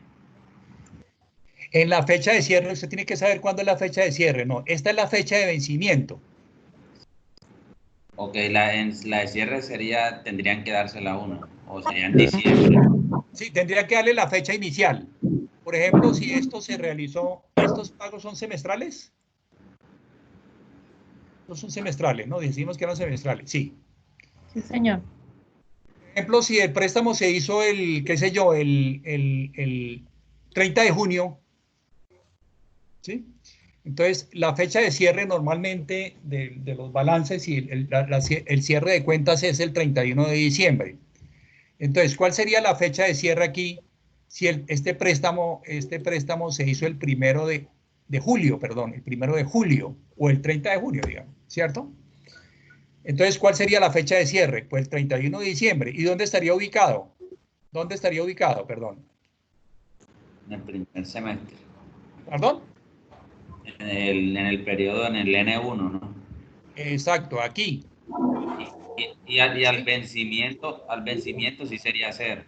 En la fecha de cierre, usted tiene que saber cuándo es la fecha de cierre. No, esta es la fecha de vencimiento. Ok, la de cierre tendrían que dársela a uno, o sería en diciembre. Sí, tendría que darle la fecha inicial. Por ejemplo, si esto se realizó, ¿estos pagos son semestrales? No son semestrales, ¿no? Decimos que eran semestrales, sí. Sí, señor. Por ejemplo, si el préstamo se hizo qué sé yo, el 30 de junio, ¿sí? Entonces, la fecha de cierre normalmente de los balances y el cierre de cuentas es el 31 de diciembre. Entonces, ¿cuál sería la fecha de cierre aquí si este préstamo se hizo el 1 de julio, perdón, el 1 de julio o el 30 de junio, digamos, ¿cierto? Entonces, ¿cuál sería la fecha de cierre? Pues el 31 de diciembre. ¿Y dónde estaría ubicado? ¿Dónde estaría ubicado, perdón? En el primer semestre. ¿Perdón? En el periodo, en el N1, ¿no? Exacto, aquí. Y al vencimiento sí sería 0.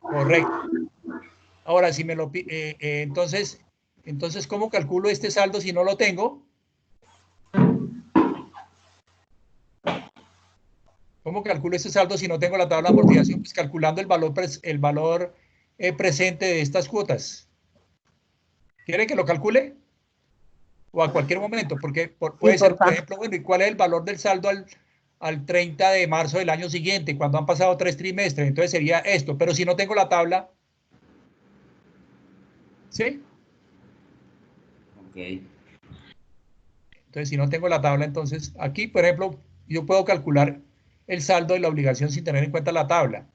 Correcto. Ahora, si me lo entonces, ¿cómo calculo este saldo si no lo tengo? ¿Cómo calculo este saldo si no tengo la tabla de amortización? Pues calculando el valor presente de estas cuotas. ¿Quiere que lo calcule? O a cualquier momento, porque puede ser, por ejemplo, bueno, ¿y cuál es el valor del saldo al 30 de marzo del año siguiente, cuando han pasado 3 trimestres? Entonces sería esto, pero si no tengo la tabla, ¿sí? Ok. Entonces, si no tengo la tabla, entonces aquí, por ejemplo, yo puedo calcular el saldo de la obligación sin tener en cuenta la tabla.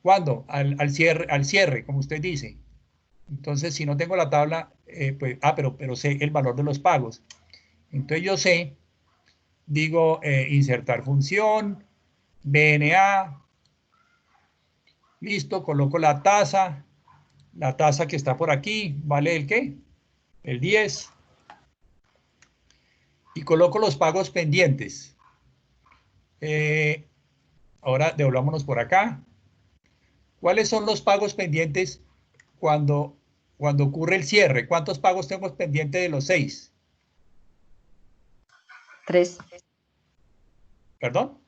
¿Cuándo? Al cierre, como usted dice. Entonces, si no tengo la tabla, pues, pero sé el valor de los pagos. Entonces, yo sé, digo, insertar función, BNA, listo, coloco la tasa que está por aquí, ¿vale el qué? El 10. Y coloco los pagos pendientes. Ahora devolvámonos por acá. ¿Cuáles son los pagos pendientes cuando ocurre el cierre? ¿Cuántos pagos tengo pendientes de los 6? 3. ¿Perdón?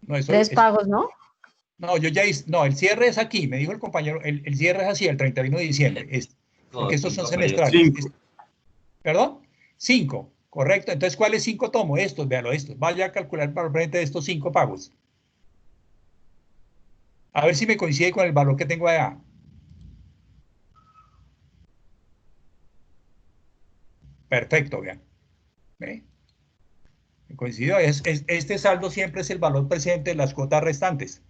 No, 3 pagos, ¿no? No, yo ya hice, no, el cierre es aquí, me dijo el compañero, el cierre es así, el 31 de diciembre, porque estos son semestrales. ¿Perdón? 5, correcto. Entonces, ¿cuáles 5 tomo? Estos, véanlo, estos. Vaya a calcular el valor presente de estos 5 pagos. A ver si me coincide con el valor que tengo allá. Perfecto, vean. ¿Ve? Me coincidió. Este saldo siempre es el valor presente de las cuotas restantes.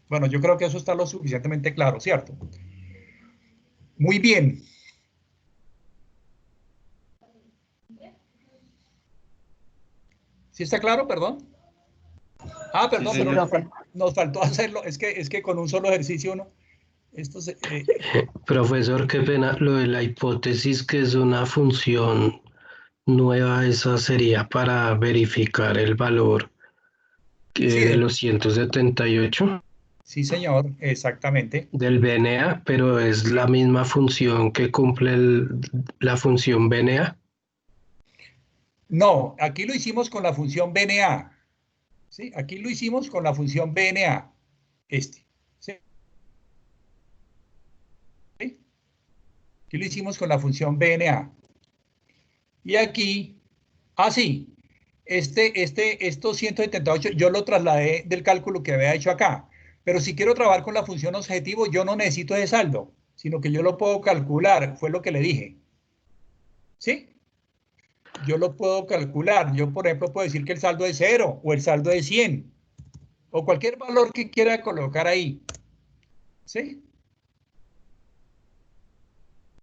Bueno, yo creo que eso está lo suficientemente claro, ¿cierto? Muy bien. ¿Sí está claro? Perdón. Ah, perdón, Sí, pero señor. nos faltó hacerlo. Es que con un solo ejercicio uno... Esto se, Profesor, qué pena, lo de la hipótesis que es una función nueva, esa sería para verificar el valor sí, de los 178 sí, señor, exactamente. del BNA, pero es la misma función que cumple la función BNA. No, aquí lo hicimos con la función BNA. ¿Sí? Aquí lo hicimos con la función BNA. ¿Sí? Aquí lo hicimos con la función BNA. Y aquí, sí, estos 178 yo lo trasladé del cálculo que había hecho acá. Pero si quiero trabajar con la función objetivo, yo no necesito ese saldo, sino que yo lo puedo calcular, fue lo que le dije. ¿Sí? Yo lo puedo calcular. Yo, por ejemplo, puedo decir que el saldo es 0 o el saldo es 100 o cualquier valor que quiera colocar ahí. ¿Sí?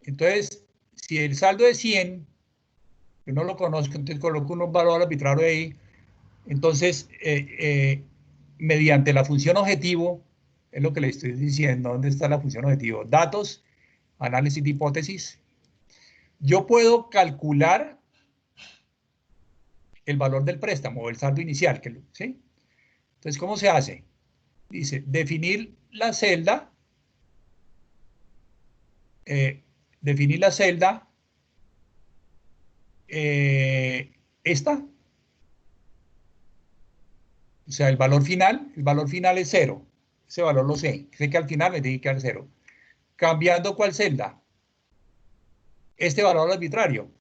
Entonces, si el saldo es 100, yo no lo conozco, entonces coloco unos valores arbitrarios ahí. Entonces, mediante la función objetivo, es lo que le estoy diciendo, ¿dónde está la función objetivo? Datos, análisis de hipótesis. Yo puedo calcular el valor del préstamo o el saldo inicial, ¿sí? Entonces, ¿cómo se hace? Dice, definir la celda, esta, o sea, el valor final es 0. Ese valor lo sé que al final me tiene que dar 0. Cambiando ¿cuál celda? Este valor arbitrario.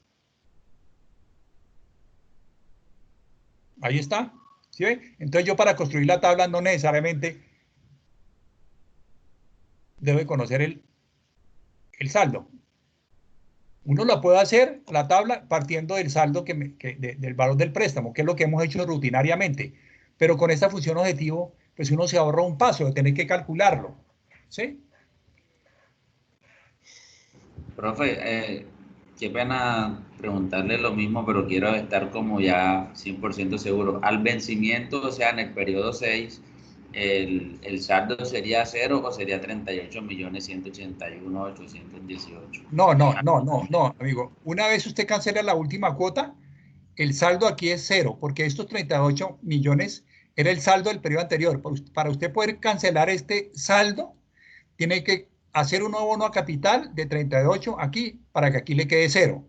Ahí está. ¿Sí ve? Entonces yo para construir la tabla no necesariamente debo conocer el saldo. Uno la puede hacer, la tabla, partiendo del saldo del valor del préstamo, que es lo que hemos hecho rutinariamente. Pero con esta función objetivo, pues uno se ahorra un paso de tener que calcularlo. ¿Sí? Profe, qué pena preguntarle lo mismo, pero quiero estar como ya 100% seguro. Al vencimiento, o sea, en el periodo 6, ¿el saldo sería 0 o sería 38.181.818? No, amigo. Una vez usted cancela la última cuota, el saldo aquí es 0, porque estos 38 millones era el saldo del periodo anterior. Para usted poder cancelar este saldo, tiene que hacer un nuevo bono a capital de 38 aquí, para que aquí le quede 0.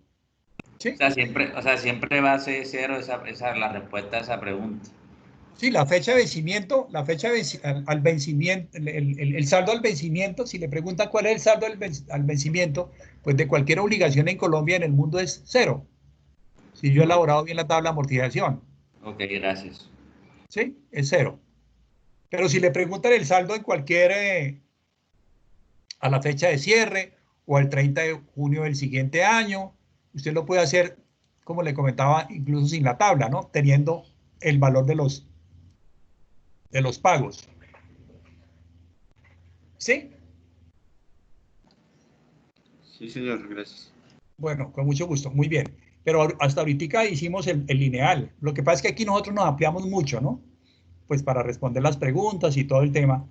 ¿Sí? O sea, siempre va a ser 0 esa la respuesta a esa pregunta. Sí, la fecha de vencimiento, al vencimiento, el saldo al vencimiento, si le preguntan cuál es el saldo al vencimiento, pues de cualquier obligación en Colombia, en el mundo es 0. Si yo he elaborado bien la tabla de amortización. Ok, gracias. ¿Sí? Es 0. Pero si le preguntan el saldo en cualquier, a la fecha de cierre o al 30 de junio del siguiente año, usted lo puede hacer, como le comentaba, incluso sin la tabla, ¿no? Teniendo el valor de los pagos. ¿Sí? Sí, señor, gracias. Bueno, con mucho gusto, muy bien. Pero hasta ahorita hicimos el lineal. Lo que pasa es que aquí nosotros nos ampliamos mucho, ¿no? Pues para responder las preguntas y todo el tema.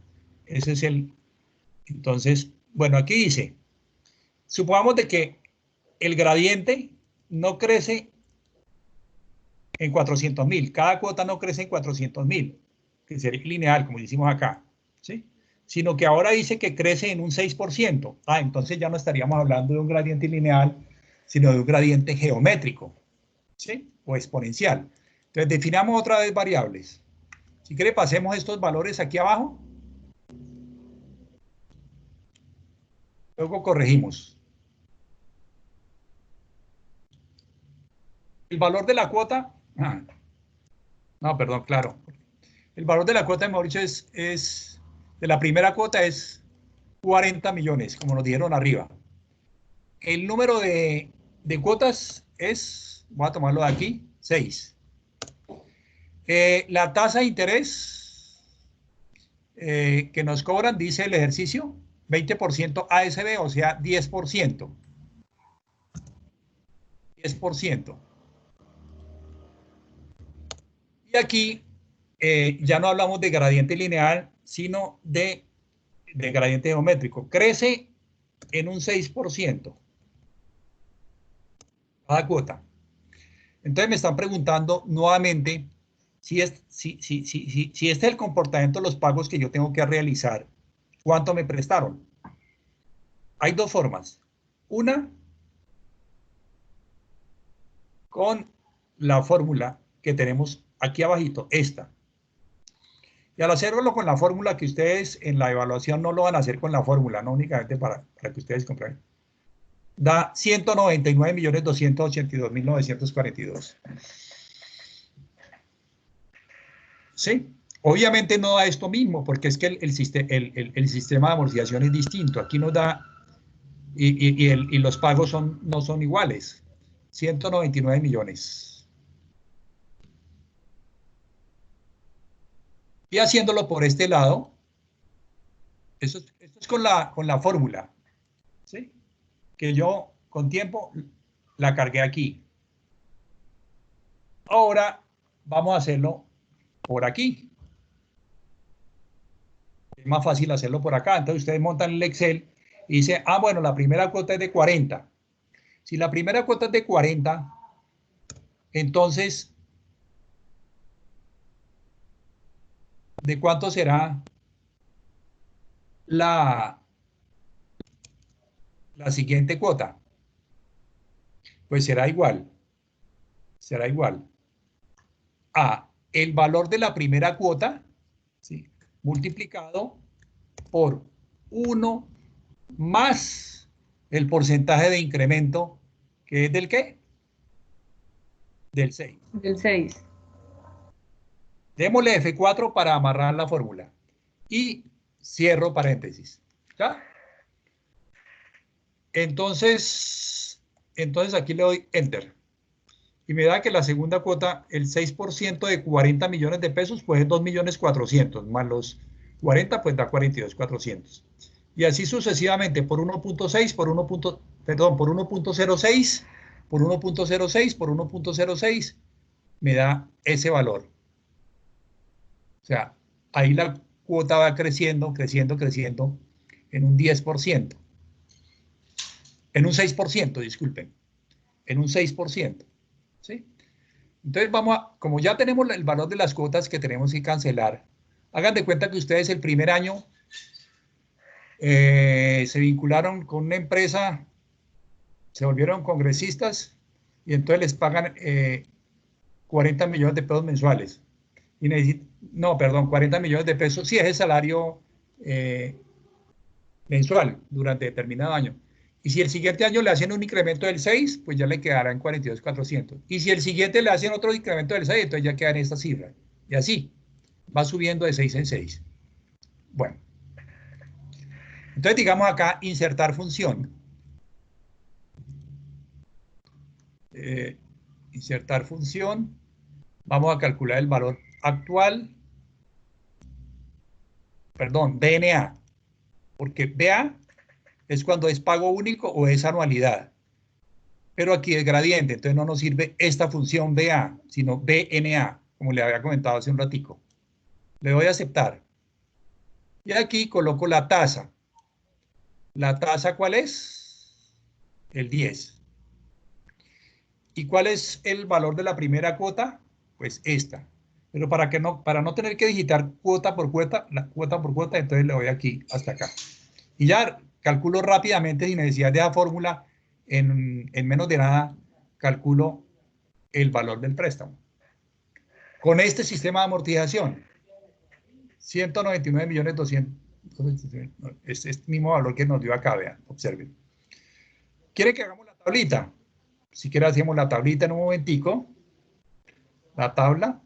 Ese es el... Entonces, bueno, aquí dice, supongamos de que el gradiente no crece en 400.000. Cada cuota no crece en 400.000, que sería lineal, como decimos acá, ¿sí? Sino que ahora dice que crece en un 6%. Entonces ya no estaríamos hablando de un gradiente lineal, sino de un gradiente geométrico, ¿sí? O exponencial. Entonces definamos otra vez variables. Si quiere pasemos estos valores aquí abajo. Luego corregimos. el valor de la cuota, no, perdón, claro. El valor de la cuota de Mauricio de la primera cuota es 40 millones, como nos dijeron arriba. El número de cuotas es, voy a tomarlo de aquí, 6. La tasa de interés que nos cobran, dice el ejercicio, 20% ASB, o sea, 10%. 10%. Y aquí ya no hablamos de gradiente lineal, sino de gradiente geométrico. Crece en un 6% cada cuota. Entonces me están preguntando nuevamente si este es el comportamiento de los pagos que yo tengo que realizar, ¿cuánto me prestaron? Hay dos formas. Una, con la fórmula que tenemos aquí abajito, esta. Y al hacerlo con la fórmula, que ustedes en la evaluación no lo van a hacer con la fórmula, no únicamente para que ustedes compren, da 199.282.942. ¿Sí? Obviamente no da esto mismo, porque es que el sistema de amortización es distinto. Aquí nos da, y los pagos no son iguales. 199 millones. Y haciéndolo por este lado, esto es con la fórmula, ¿sí? Que yo con tiempo la cargué aquí. Ahora vamos a hacerlo por aquí. Es más fácil hacerlo por acá. Entonces ustedes montan el Excel y dicen, bueno, la primera cuota es de 40. Si la primera cuota es de 40, entonces, ¿de cuánto será la siguiente cuota? Pues será igual a el valor de la primera cuota, ¿sí?, multiplicado por 1 más el porcentaje de incremento, que es del ¿qué? Del 6. Del 6. Démosle F4 para amarrar la fórmula. Y cierro paréntesis. ¿Ya? Entonces aquí le doy Enter. Y me da que la segunda cuota, el 6% de 40 millones de pesos, pues es 2.400.000, más los 40, pues da 42.400. Y así sucesivamente, por 1.6, por 1.06, por 1.06, por 1.06, me da ese valor. O sea, ahí la cuota va creciendo en un 10%. En un 6%, disculpen. En un 6%. ¿Sí? Entonces como ya tenemos el valor de las cuotas que tenemos que cancelar, hagan de cuenta que ustedes el primer año se vincularon con una empresa, se volvieron congresistas y entonces les pagan 40 millones de pesos mensuales. Y 40 millones de pesos, sí, es el salario mensual durante determinado año. Y si el siguiente año le hacen un incremento del 6, pues ya le quedará en 42.400. Y si el siguiente le hacen otro incremento del 6, entonces ya queda en esta cifra. Y así, va subiendo de 6 en 6. Bueno. Entonces digamos acá, insertar función. Insertar función. Vamos a calcular el valor actual. Perdón, BNA. Porque BA es cuando es pago único o es anualidad. Pero aquí es gradiente, entonces no nos sirve esta función BA, sino BNA, como le había comentado hace un ratico. Le doy a aceptar. Y aquí coloco la tasa. ¿La tasa cuál es? El 10. ¿Y cuál es el valor de la primera cuota? Pues esta. Pero para no tener que digitar cuota por cuota, entonces le doy aquí hasta acá. Y ya calculo rápidamente, sin necesidad de la fórmula, en menos de nada, calculo el valor del préstamo. Con este sistema de amortización, 199.200.000, es el mismo valor que nos dio acá, vean, observen. ¿Quiere que hagamos la tablita? Si quiere hacemos la tablita en un momentico. La tabla.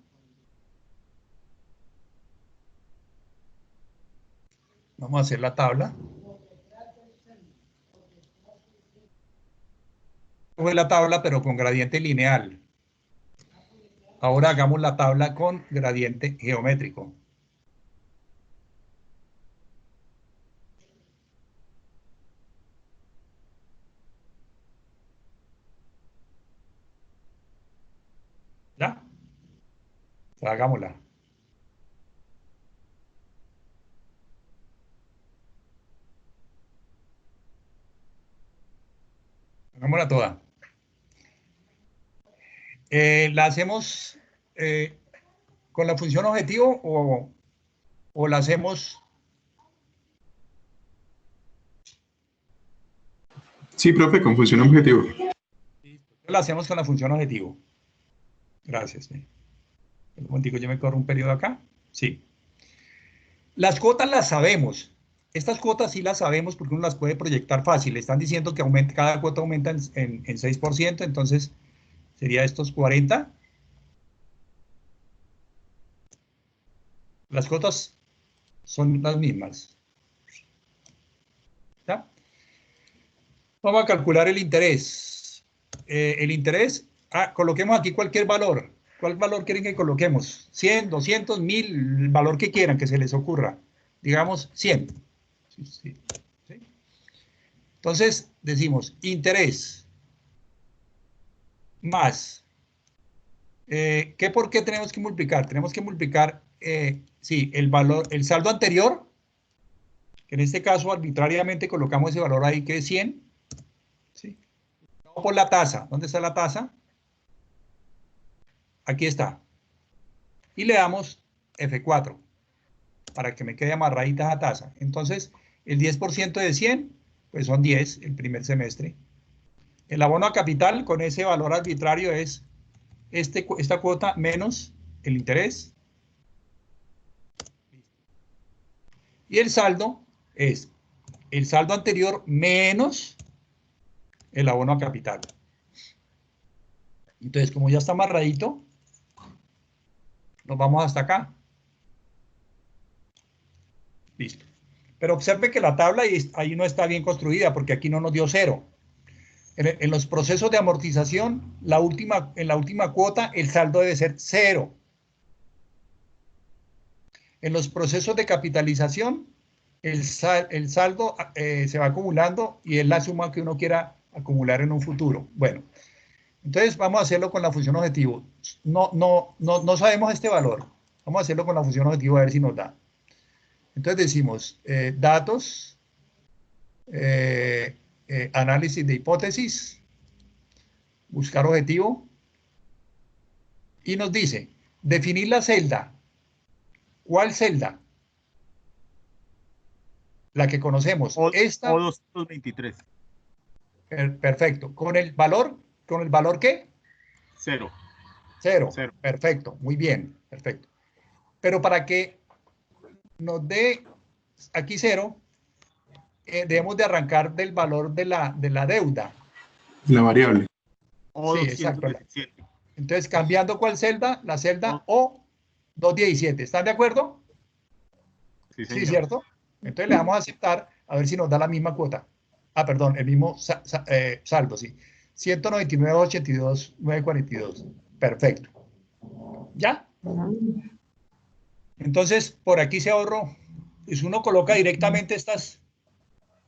Vamos a hacer la tabla. Fue la tabla, pero con gradiente lineal. Ahora hagamos la tabla con gradiente geométrico. ¿Ya? Hagámosla. Hagámosla toda. ¿La hacemos con la función objetivo o la hacemos? Sí, profe, con función objetivo. La hacemos con la función objetivo. Gracias. Un momentico, yo me corro un periodo acá. Sí. Las cuotas las sabemos. Estas cuotas sí las sabemos porque uno las puede proyectar fácil. Están diciendo que cada cuota aumenta en 6%, entonces sería estos 40. Las cuotas son las mismas. ¿Ya? Vamos a calcular el interés. El interés, coloquemos aquí cualquier valor. ¿Cuál valor quieren que coloquemos? 100, 200, 1000, el valor que quieran, que se les ocurra. Digamos 100. Sí. Entonces decimos interés más. ¿Por qué tenemos que multiplicar? Tenemos que multiplicar, el valor, el saldo anterior, que en este caso arbitrariamente colocamos ese valor ahí que es 100. ¿Sí? Por la tasa. ¿Dónde está la tasa? Aquí está. Y le damos F4 para que me quede amarradita esa tasa. Entonces, el 10% de 100, pues son 10 el primer semestre. El abono a capital con ese valor arbitrario es esta cuota menos el interés. Y el saldo es el saldo anterior menos el abono a capital. Entonces, como ya está amarradito, nos vamos hasta acá. Listo. Pero observe que la tabla ahí no está bien construida porque aquí no nos dio 0. En los procesos de amortización, en la última cuota, el saldo debe ser 0. En los procesos de capitalización, el saldo se va acumulando y es la suma que uno quiera acumular en un futuro. Bueno, entonces vamos a hacerlo con la función objetivo. No sabemos este valor. Vamos a hacerlo con la función objetivo a ver si nos da. Entonces decimos datos, análisis de hipótesis, buscar objetivo, y nos dice definir la celda. ¿Cuál celda? La que conocemos. Esta. O223. Perfecto. ¿Con el valor qué? 0. 0. Perfecto. Muy bien. Perfecto. Pero para que nos dé aquí 0, debemos de arrancar del valor de la deuda. La variable. Sí, exacto. Entonces, cambiando ¿cuál celda? La celda O217. ¿Están de acuerdo? Sí, señor. Sí, ¿cierto? Entonces le damos a aceptar a ver si nos da la misma cuota. Perdón, el mismo saldo, sí. 199.82.942. Perfecto. ¿Ya? Entonces, por aquí se ahorró. Pues uno coloca directamente estas,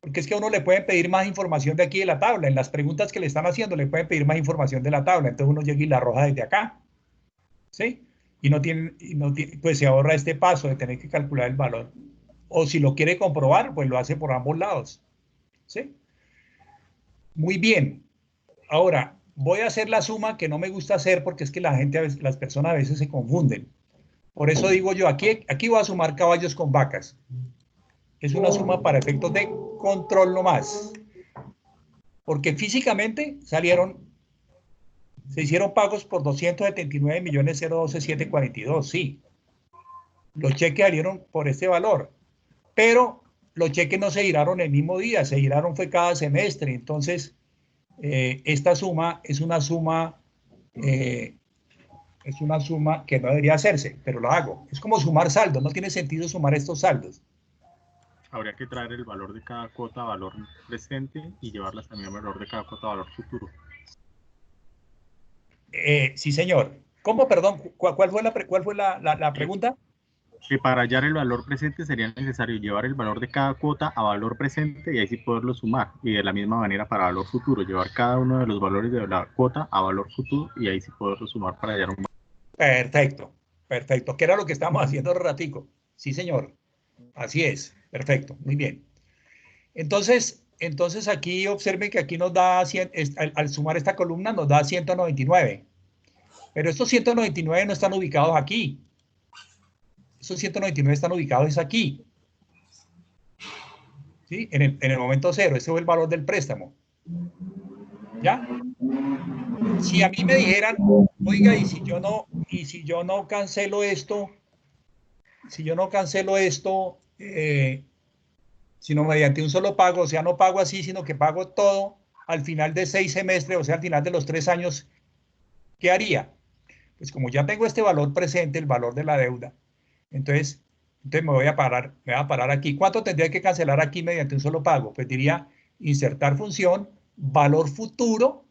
porque es que a uno le pueden pedir más información de aquí de la tabla. En las preguntas que le están haciendo le pueden pedir más información de la tabla. Entonces uno llega y la arroja desde acá. ¿Sí? Y no tiene, pues se ahorra este paso de tener que calcular el valor. O si lo quiere comprobar, pues lo hace por ambos lados. ¿Sí? Muy bien. Ahora, voy a hacer la suma que no me gusta hacer porque es que las personas a veces se confunden. Por eso digo yo, aquí voy a sumar caballos con vacas. Es una suma para efectos de control nomás. Porque físicamente se hicieron pagos por 279.012.742, sí. Los cheques salieron por este valor. Pero los cheques no se giraron el mismo día, se giraron fue cada semestre. Entonces, esta suma es una suma que no debería hacerse, pero lo hago. Es como sumar saldos, no tiene sentido sumar estos saldos. Habría que traer el valor de cada cuota a valor presente y llevarlas también al valor de cada cuota a valor futuro. Sí, señor. ¿Cómo, perdón? ¿Cuál fue la pregunta? Que para hallar el valor presente sería necesario llevar el valor de cada cuota a valor presente y ahí sí poderlo sumar. Y de la misma manera para valor futuro, llevar cada uno de los valores de la cuota a valor futuro y ahí sí poderlo sumar para hallar un valor. Perfecto, perfecto. ¿Qué era lo que estábamos haciendo un ratico? Sí, señor. Así es. Perfecto, muy bien. Entonces aquí observen que aquí nos da, al sumar esta columna nos da 199. Pero estos 199 no están ubicados aquí. Estos 199 están ubicados aquí. ¿Sí? En el momento cero. Ese es el valor del préstamo. ¿Ya? Si a mí me dijeran, oiga, y si yo no cancelo esto, sino mediante un solo pago, o sea, no pago así, sino que pago todo al final de 6 semestres, o sea, al final de los 3 años, ¿qué haría? Pues como ya tengo este valor presente, el valor de la deuda, entonces me voy a parar aquí. ¿Cuánto tendría que cancelar aquí mediante un solo pago? Pues diría insertar función, valor futuro,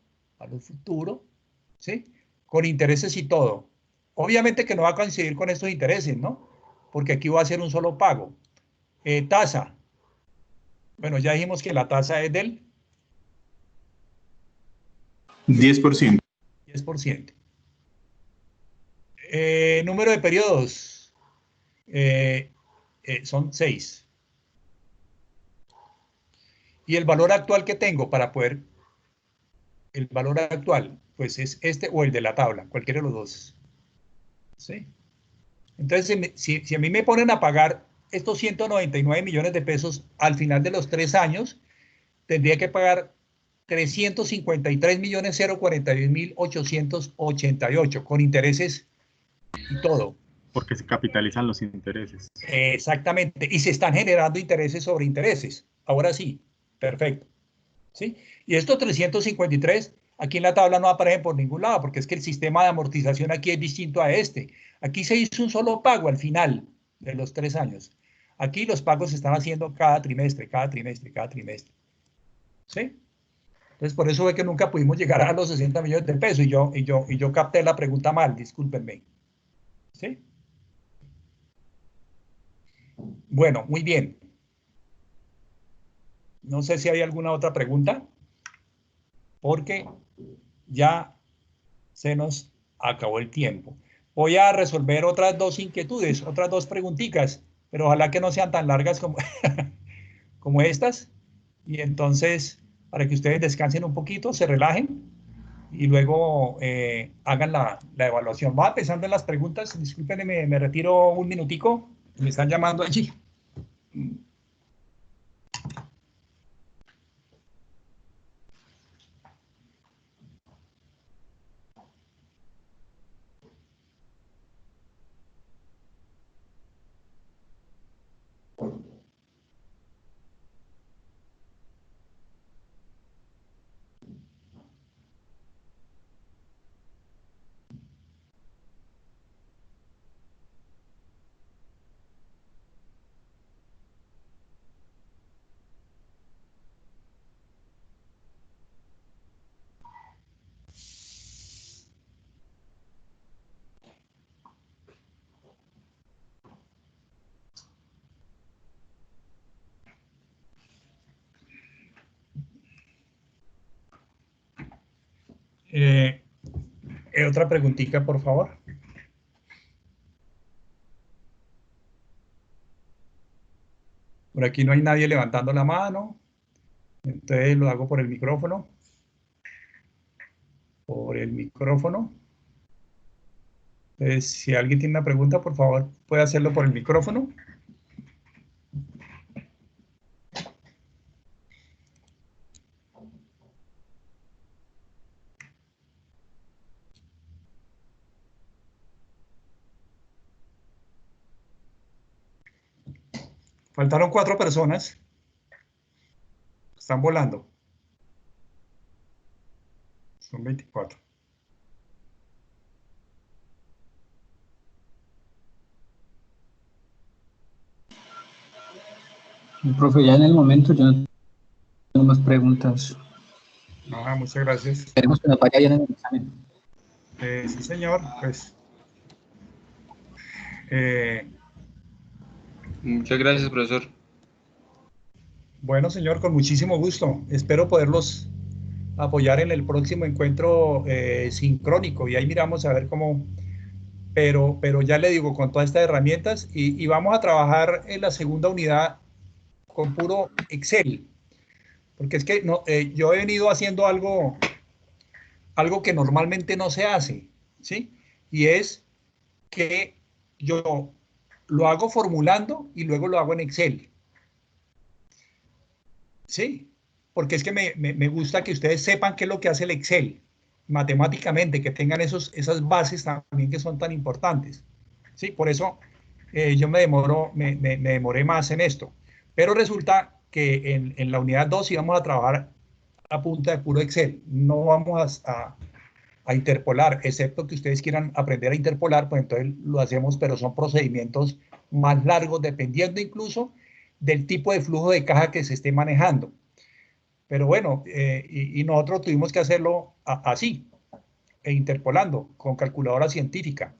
¿sí? Con intereses y todo. Obviamente que no va a coincidir con estos intereses, ¿no? Porque aquí va a ser un solo pago. Tasa. Bueno, ya dijimos que la tasa es del 10%. 10%. Número de periodos. Son 6. Y el valor actual que tengo para poder... El valor actual, pues es este o el de la tabla, cualquiera de los dos. ¿Sí? Entonces, si a mí me ponen a pagar estos 199 millones de pesos al final de los 3 años, tendría que pagar 353.041.888 con intereses y todo. Porque se capitalizan los intereses. Exactamente. Y se están generando intereses sobre intereses. Ahora sí. Perfecto. ¿Sí? Y estos 353, aquí en la tabla no aparecen por ningún lado, porque es que el sistema de amortización aquí es distinto a este. Aquí se hizo un solo pago al final de los 3 años. Aquí los pagos se están haciendo cada trimestre. ¿Sí? Entonces, por eso es que nunca pudimos llegar a los 60 millones de pesos y yo capté la pregunta mal, discúlpenme. ¿Sí? Bueno, muy bien. No sé si hay alguna otra pregunta, porque ya se nos acabó el tiempo. Voy a resolver otras 2 inquietudes, otras 2 preguntitas, pero ojalá que no sean tan largas como, como estas. Y entonces, para que ustedes descansen un poquito, se relajen y luego hagan la evaluación. Va pensando en las preguntas. Discúlpenme, me retiro un minutico. Me están llamando allí. Otra preguntita, por favor. Por aquí no hay nadie levantando la mano. Entonces lo hago por el micrófono. Entonces, si alguien tiene una pregunta, por favor, puede hacerlo por el micrófono. Faltaron 4 personas. Están volando. Son 24. Profe, ya en el momento yo no tengo más preguntas. Muchas gracias. Esperemos que nos vaya bien en el examen. Sí, señor. Pues, muchas gracias, profesor. Bueno, señor, con muchísimo gusto. Espero poderlos apoyar en el próximo encuentro sincrónico y ahí miramos a ver cómo, pero ya le digo, con todas estas herramientas y vamos a trabajar en la segunda unidad con puro Excel, porque es que no, yo he venido haciendo algo que normalmente no se hace, ¿sí? Y es que yo lo hago formulando y luego lo hago en Excel. Sí, porque es que me gusta que ustedes sepan qué es lo que hace el Excel matemáticamente, que tengan esas bases también que son tan importantes. Sí, por eso yo me demoré más en esto. Pero resulta que en la unidad 2 íbamos a trabajar a punta de puro Excel. No vamos a interpolar, excepto que ustedes quieran aprender a interpolar, pues entonces lo hacemos, pero son procedimientos más largos, dependiendo incluso del tipo de flujo de caja que se esté manejando. Pero bueno, y nosotros tuvimos que hacerlo así, interpolando, con calculadora científica.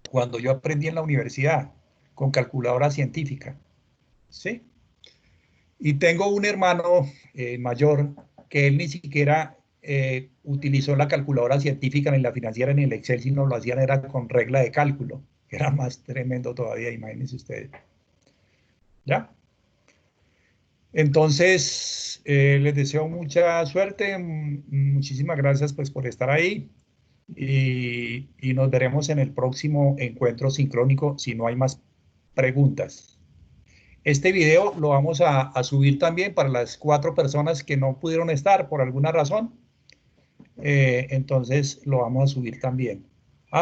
Cuando yo aprendí en la universidad, con calculadora científica. ¿Sí? Y tengo un hermano mayor que él ni siquiera utilizó la calculadora científica ni la financiera ni el Excel, sino lo hacían era con regla de cálculo, que era más tremendo todavía, imagínense ustedes. ¿Ya? Entonces, les deseo mucha suerte, muchísimas gracias pues por estar ahí y nos veremos en el próximo encuentro sincrónico si no hay más preguntas. Este video lo vamos a subir también para las 4 personas que no pudieron estar por alguna razón. Entonces lo vamos a subir también.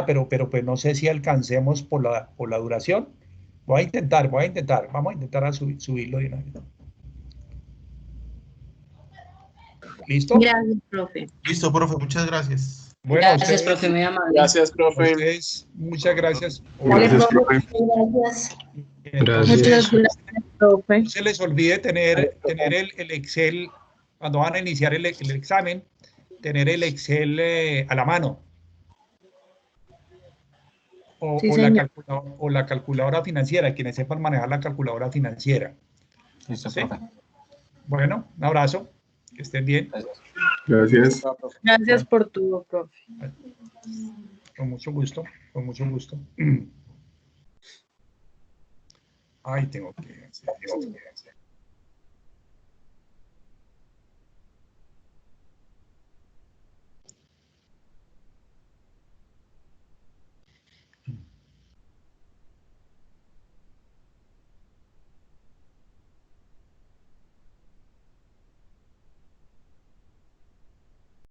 Pero pues no sé si alcancemos por la duración. Voy a intentar. Vamos a intentar subirlo de una vez. ¿Listo? Gracias, profe. Listo, profe, muchas gracias. Bueno, Gracias, profe, muy amable. Gracias, profe. A ustedes, muchas gracias. Gracias, profe. Gracias. Entonces, Gracias. Muchas gracias, profe. no se les olvide tener el Excel, cuando van a iniciar el examen, tener el Excel a la mano. Sí, O la calculadora financiera, quienes sepan manejar la calculadora financiera. Listo, ¿Sí? profe. Bueno, un abrazo, que estén bien. Gracias. Gracias por tu, profe. Con mucho gusto, con mucho gusto. Ay, tengo que hacer esto.